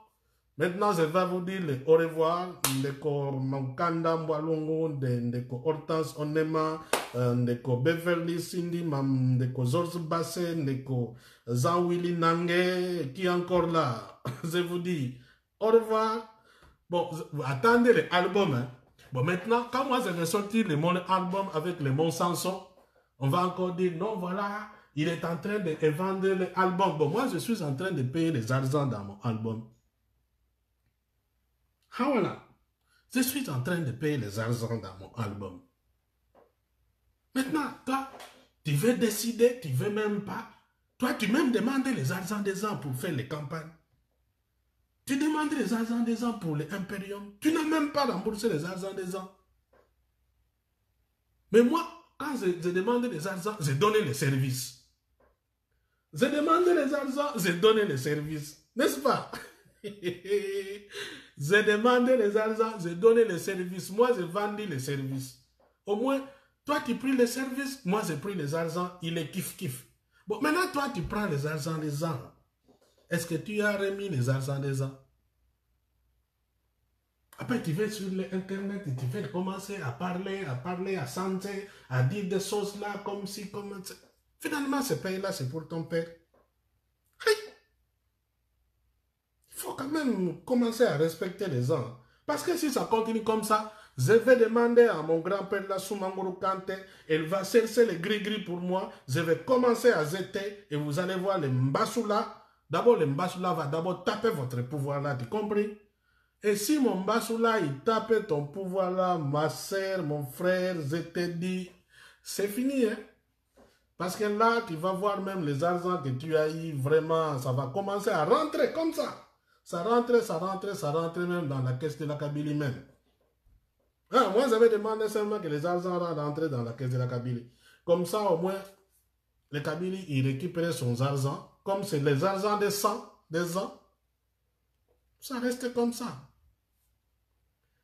je vais vous dire au revoir. Ndeko Mankanda Mwalungu, Ndeko Hortense Onema, Ndeko Beverly Cindy, Ndeko Georges Basset, Ndeko Jean-Willy Nange, qui est encore là? Je vous dis au revoir. Bon, attendez les albums. Hein. Bon, maintenant, quand moi je vais sortir mon album avec les Mont Sanson, on va encore dire non, voilà, il est en train de vendre l'album. Bon, moi je suis en train de payer les argent dans mon album. Ah voilà, je suis en train de payer les argent dans mon album. Maintenant, toi, tu veux décider, tu veux même pas. Toi, tu même demandes les argent des gens pour faire les campagnes. Tu demandes les argent des gens pour les Imperium. Tu n'as même pas remboursé les argent des gens. Mais moi, quand je demande les argent, je donne les services. Je demande les argent, je donne les services. N'est-ce pas? Je demande les argent, je donne les services. Moi, je vendis les services. Au moins, toi, tu prends les services, moi, je prends les argent, il est kiff-kiff. Bon, maintenant, toi, tu prends les argent des gens. Est-ce que tu as remis les argent des gens? Après, tu vas sur l'internet et tu vas commencer à parler, à santé, à dire des choses là, comme si, comme ça. Finalement, ce pays-là, c'est pour ton père. Hey! Il faut quand même commencer à respecter les gens. Parce que si ça continue comme ça, je vais demander à mon grand-père, là, Soumanguru Kante, elle va chercher les gris-gris pour moi. Je vais commencer à jeter et vous allez voir les Mbasoula. D'abord, le Mbasoula va d'abord taper votre pouvoir là, tu comprends? Et si mon Mbasoula, il tape ton pouvoir là, ma soeur, mon frère, je te dis, c'est fini, hein? Parce que là, tu vas voir même les argent que tu as eu, vraiment, ça va commencer à rentrer comme ça. Ça rentre même dans la caisse de la Kabylie même. Ah, moi, j'avais demandé seulement que les argent rentrent dans la caisse de la Kabylie. Comme ça, au moins, le Kabylie, il récupère son argent. Comme c'est les argent des gens, ça reste comme ça.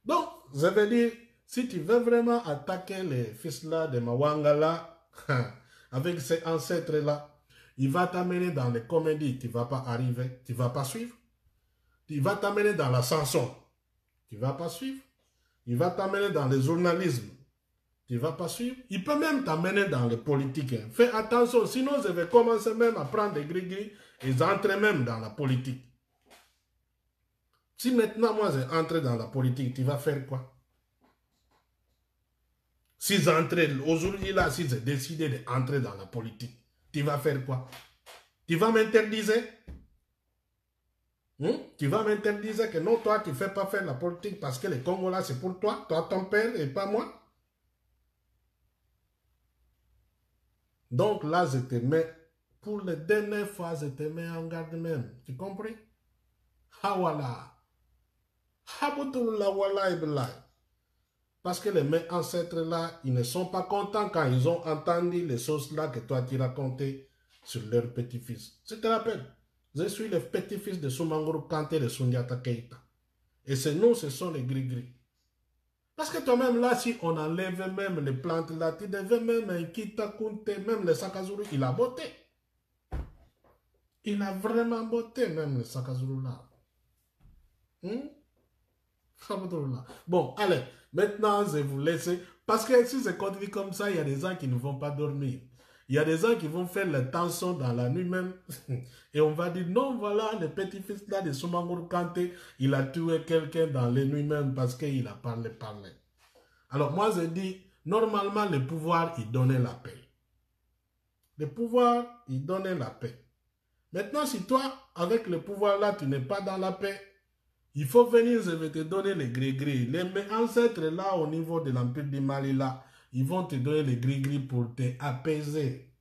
Donc, je veux dire, si tu veux vraiment attaquer les fils-là de Mawangala, avec ces ancêtres-là, il va t'amener dans les comédies, tu ne vas pas arriver, tu ne vas pas suivre. Il va t'amener dans la chanson, tu ne vas pas suivre. Il va t'amener dans le journalisme, tu ne vas pas suivre. Il peut même t'amener dans les politiques. Hein. Fais attention, sinon je vais commencer même à prendre des gris-gris et j'entre même dans la politique. Si maintenant moi j'entre dans la politique, tu vas faire quoi? Si j'entre aujourd'hui là, si j'ai décidé d'entrer dans la politique, tu vas faire quoi? Tu vas m'interdire? Tu vas m'interdire que non, toi, tu ne fais pas faire la politique parce que le Congo là, c'est pour toi, ton père et pas moi. Donc là, je te mets, pour la dernière fois, je te mets en garde même. Tu comprends? Ah voilà. Parce que les mes ancêtres là, ils ne sont pas contents quand ils ont entendu les choses là que toi tu racontais sur leur petit-fils. Je te rappelle, je suis le petit-fils de Soumanguru Kanté de Sundiata Keita. Et c'est nous, ce sont les gris-gris. Parce que toi-même là, si on enlève même les plantes là, tu devais même un Kita Kunte, même le Sakazuru, il a beauté. Il a vraiment beauté même le Sakazuru là. Hmm? Bon, allez, maintenant, je vais vous laisser. Parce que si c'est continue comme ça, il y a des gens qui ne vont pas dormir. Il y a des gens qui vont faire les tensions dans la nuit même. Et on va dire, non, voilà, le petit-fils là de Soumangour Kanté, il a tué quelqu'un dans les nuits même parce qu'il a parlé. Alors moi, je dis, normalement, le pouvoir, il donnait la paix. Le pouvoir, il donnait la paix. Maintenant, si toi, avec le pouvoir là, tu n'es pas dans la paix, il faut venir, je vais te donner les gris-gris. Les ancêtres là, au niveau de l'Empire du Mali là, ils vont te donner les gris-gris pour t'apaiser.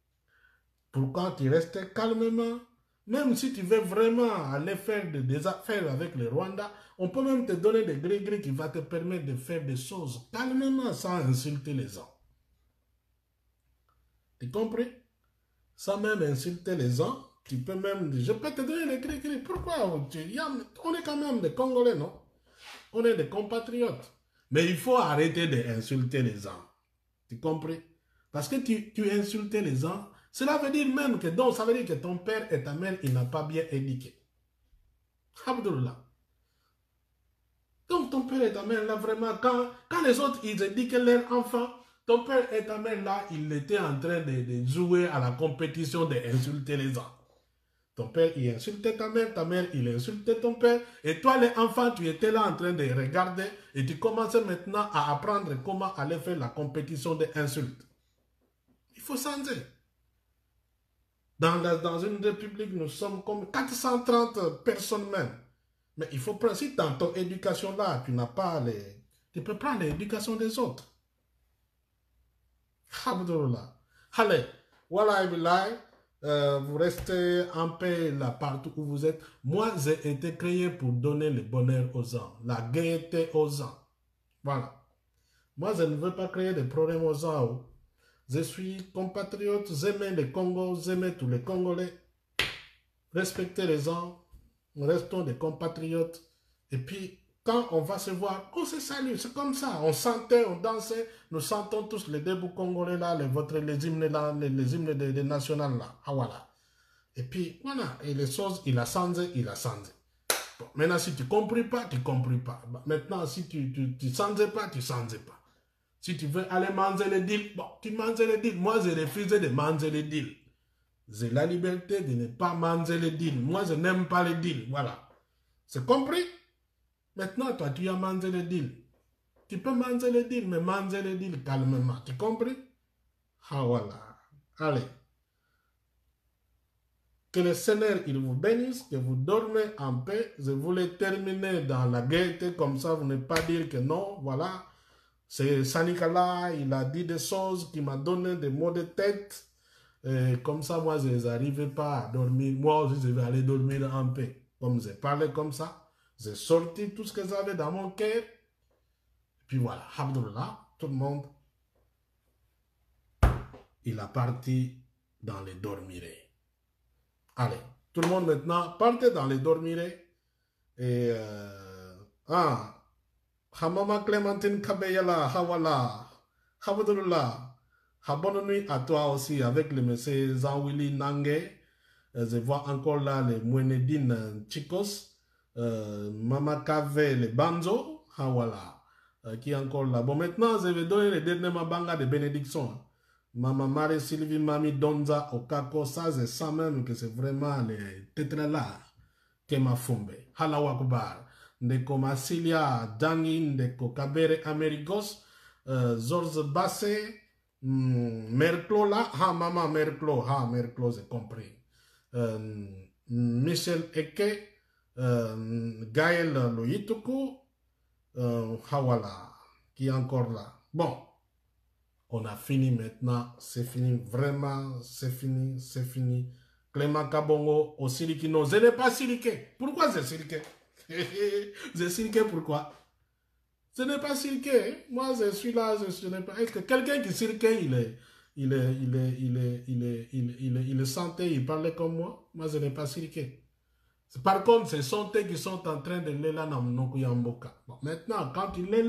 Pourquoi tu restes calmement? Même si tu veux vraiment aller faire des affaires avec le Rwanda, on peut même te donner des gris-gris qui vont te permettre de faire des choses calmement sans insulter les gens. Tu compris? Sans même insulter les gens, tu peux même... Je peux te donner les gris-gris. Pourquoi? On est quand même des Congolais, non? On est des compatriotes. Mais il faut arrêter d'insulter les gens. Tu compris? Parce que tu insultes les gens, cela veut dire même que donc ça veut dire que ton père et ta mère, il n'a pas bien éduqué. Abdullah. Donc ton père et ta mère, là vraiment, quand les autres, ils éduquent leurs enfants, ton père et ta mère, là, ils étaient en train de jouer à la compétition d'insulter les gens. Ton père, il insultait ta mère, il insultait ton père. Et toi, les enfants, tu étais là en train de regarder et tu commençais maintenant à apprendre comment aller faire la compétition des insultes. Il faut changer. Dans une république, nous sommes comme 430 personnes même. Mais il faut prendre, si dans ton éducation là, tu n'as pas les... Tu peux prendre l'éducation des autres. Alhamdulillah. Allez, voilà, vous restez en paix là partout où vous êtes. Moi, j'ai été créé pour donner le bonheur aux gens, la gaieté aux gens. Voilà. Moi, je ne veux pas créer des problèmes aux gens. Je suis compatriote, j'aime le Congo, j'aime tous les Congolais. Respectez les gens, nous restons des compatriotes. Et puis, quand on va se voir, on se salue, c'est comme ça. On chantait, on dansait, nous chantons tous les débouts congolais là, les hymnes là, les hymnes des nationales là. Ah voilà. Et puis, voilà, et les choses, il a changé. Bon, maintenant, si tu ne comprends pas, tu ne comprends pas. Maintenant, si tu ne changes pas, tu ne changes pas. Si tu veux aller manger les deals, bon, tu manges les deals. Moi, j'ai refusé de manger les deals. J'ai la liberté de ne pas manger les deals. Moi, je n'aime pas les deals. Voilà. C'est compris? Maintenant, toi, tu as mangé les deals. Tu peux manger les deals, mais manger les deals calmement. Tu compris? Ah, voilà. Allez. Que le Seigneur, il vous bénisse, que vous dormez en paix. Je voulais terminer dans la gaieté, comme ça, vous ne pas dire que non, voilà. C'est Sanikala, il a dit des choses qui m'ont donné des maux de tête. Et comme ça, moi, je n'arrivais pas à dormir. Moi aussi, je vais aller dormir en paix. Comme j'ai parlé comme ça, j'ai sorti tout ce que j'avais dans mon cœur. Et puis voilà, Alhamdulillah, tout le monde, il a parti dans les dormirets. Allez, tout le monde maintenant, partez dans les dormirets. Et, Hamama Clémentine Kabeyala, Hawala, Alhamdulillah. Bonne nuit à toi aussi avec le monsieur Jean-Willy Nangue. Je vois encore là les Mouenedine Chicos, Mama Kave, les Banzo, voilà, qui est encore là. Bon, maintenant, je vais donner les derniers mabanga de bénédiction. Mama Marie Sylvie Mami Donza Okako, ça, je sens même que c'est vraiment les tétrala que m'a fumbe. Halawa Kubar. Ndeko Masilia, Dangi, Ndeko Kabere Amerigos, Georges Bassé, Merclo là, maman Merclo, j'ai compris. Michel Eke, Gaël Loyituku, Hawala, qui est encore là. Bon, on a fini maintenant, c'est fini, vraiment, c'est fini. Clément Kabongo, au Silikino, je n'ai pas siliqué. Pourquoi j'ai siliqué? J'ai siliqué pourquoi? Ce n'est pas siliqué. Moi, je suis là, je n'ai pas. Est-ce que quelqu'un qui siliqué, il est santé, il parlait comme moi? Moi, je n'ai pas siliqué. Par contre, c'est santé qui sont en train de l'être là dans Mnokuyamboka. Bon, maintenant, quand il est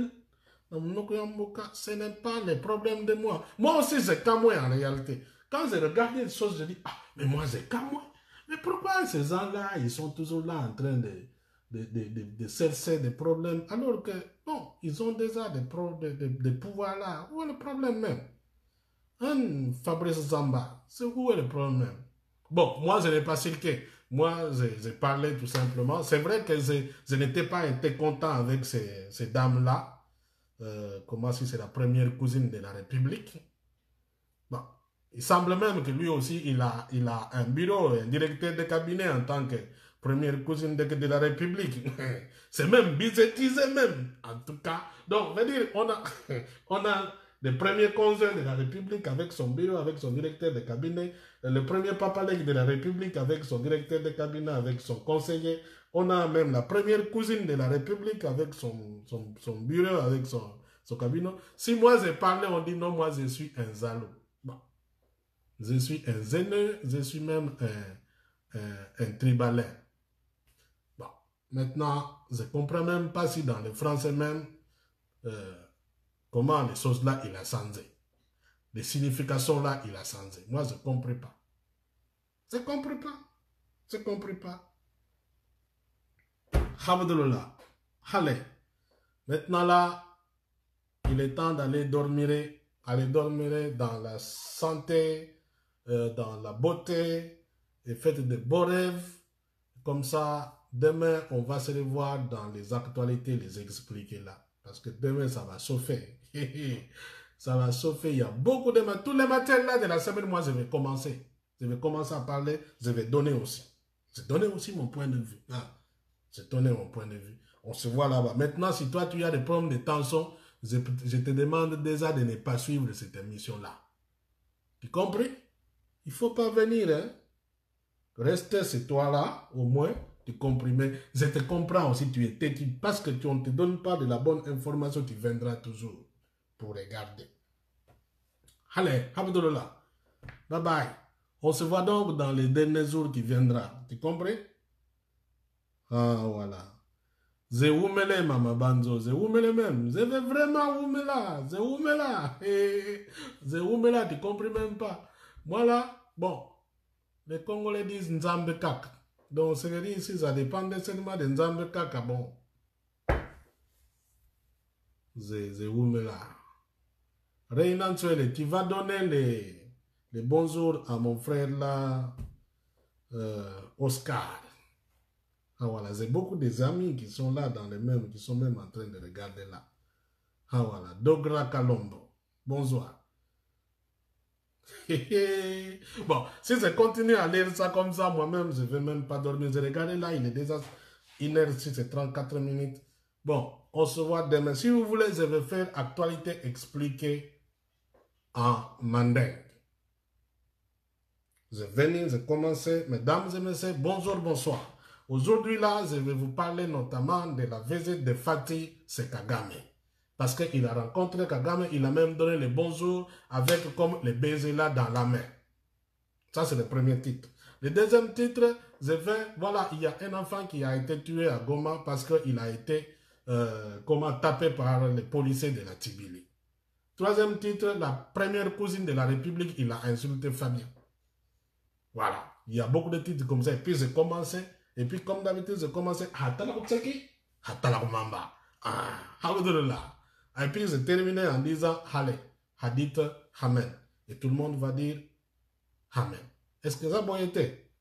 dans Mnokuyamboka, ce n'est pas le problème de moi. Moi aussi, c'est comme moi en réalité. Quand je regarde les choses, je dis, ah, mais moi, c'est comme moi. Mais pourquoi ces gens-là, ils sont toujours là en train de de cesser des problèmes, alors que, bon, ils ont déjà des pouvoirs là. Où est le problème même? Un Fabrice Zamba, c'est où est le problème même? Bon, moi, je n'ai pas cirqué. Moi, j'ai parlé tout simplement. C'est vrai que je n'étais pas été content avec ces dames-là. Comment si c'est la première cousine de la République. Bon, il semble même que lui aussi, il a un bureau, un directeur de cabinet en tant que première cousine de la République. C'est même budgétisé même, en tout cas. Donc, on va dire, on a le premier conseil de la République avec son bureau, avec son directeur de cabinet, le premier papalègue de la République avec son directeur de cabinet, avec son conseiller. On a même la première cousine de la République avec son bureau, avec son cabinet. Si moi j'ai parlé, on dit non, moi je suis un zalo. Bon. Je suis un zéneux, je suis même un tribalin. Bon. Maintenant, je ne comprends même pas si dans le français même, comment les choses là, il a changé. Les significations là, il a changé. Moi, je ne comprends pas. Je ne comprends pas. Je ne comprends pas. Alhamdulillah. Allez. Maintenant là, il est temps d'aller dormir dans la santé, dans la beauté, et faites de beaux rêves. Comme ça, demain, on va se revoir dans les actualités, les expliquer là. Parce que demain, ça va chauffer. Ça va chauffer. Il y a beaucoup de matins. Tous les matins là de la semaine, moi, je vais commencer. Je vais commencer à parler. Je vais donner aussi. Je vais donner aussi mon point de vue. Ah, je vais donner mon point de vue. On se voit là-bas. Maintenant, si toi, tu as des problèmes de tension, je te demande déjà de ne pas suivre cette émission-là. Tu comprends? Il ne faut pas venir. Hein? Reste chez toi là, au moins, tu comprends. Mais je te comprends aussi, tu es têtu. Parce que tu ne te donne pas de la bonne information, tu viendras toujours pour regarder. Allez, Abdullah. Bye bye. On se voit donc dans les derniers jours qui viendront. Tu comprends? Ah, voilà. Je oumele mama banzo, je oumele même. Je vais vraiment oumela, je oumela. Je oumela, tu comprends même pas. Moi là, bon, les Congolais disent Nzambe Kaka. Donc, c'est dire ici, ça dépend seulement de Nzambe Kaka. Bon, je oumela. Reina Nsuele, tu vas donner les bonjours à mon frère là, Oscar. Ah voilà, j'ai beaucoup des amis qui sont là dans les mêmes, qui sont même en train de regarder là. Ah voilà, Dogra Kalombo. Bonsoir. Bon, si je continue à lire ça comme ça, moi-même, je ne vais même pas dormir. Je regarde là, il est déjà 1h06 et 34 minutes. Bon, on se voit demain. Si vous voulez, je vais faire actualité expliquée en mandingue. Je vais venir, je commence. Mesdames et messieurs, bonjour, bonsoir. Aujourd'hui, là, je vais vous parler notamment de la visite de Fatih Sekagame. Parce qu'il a rencontré Kagame, il a même donné le bonjour avec comme les baisers là dans la main. Ça, c'est le premier titre. Le deuxième titre, voilà, il y a un enfant qui a été tué à Goma parce qu'il a été tapé par les policiers de la Tibili. Troisième titre, la première cousine de la République, il a insulté Fabien. Voilà, il y a beaucoup de titres comme ça. Et puis j'ai commencé, et puis comme d'habitude, j'ai commencé Hatalakutsaki, Hatalakumamba. Ah, Alhamdulillah. Et puis j'ai terminé en disant Allez, Hadith, Amen. Et tout le monde va dire Amen. Est-ce que ça a été?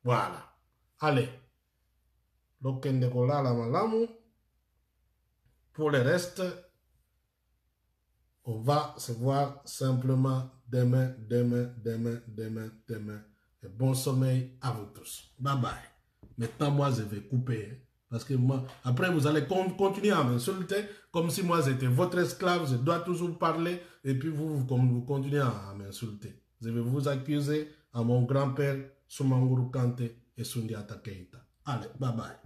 Voilà. Allez. Pour le reste, on va se voir simplement demain. Et bon sommeil à vous tous. Bye bye. Maintenant, moi, je vais couper. Parce que moi, après, vous allez continuer à m'insulter comme si moi, j'étais votre esclave. Je dois toujours parler. Et puis, vous continuez à m'insulter. Je vais vous accuser à mon grand-père, Soumanguru Kante et Sundiata Keita. Allez, bye bye.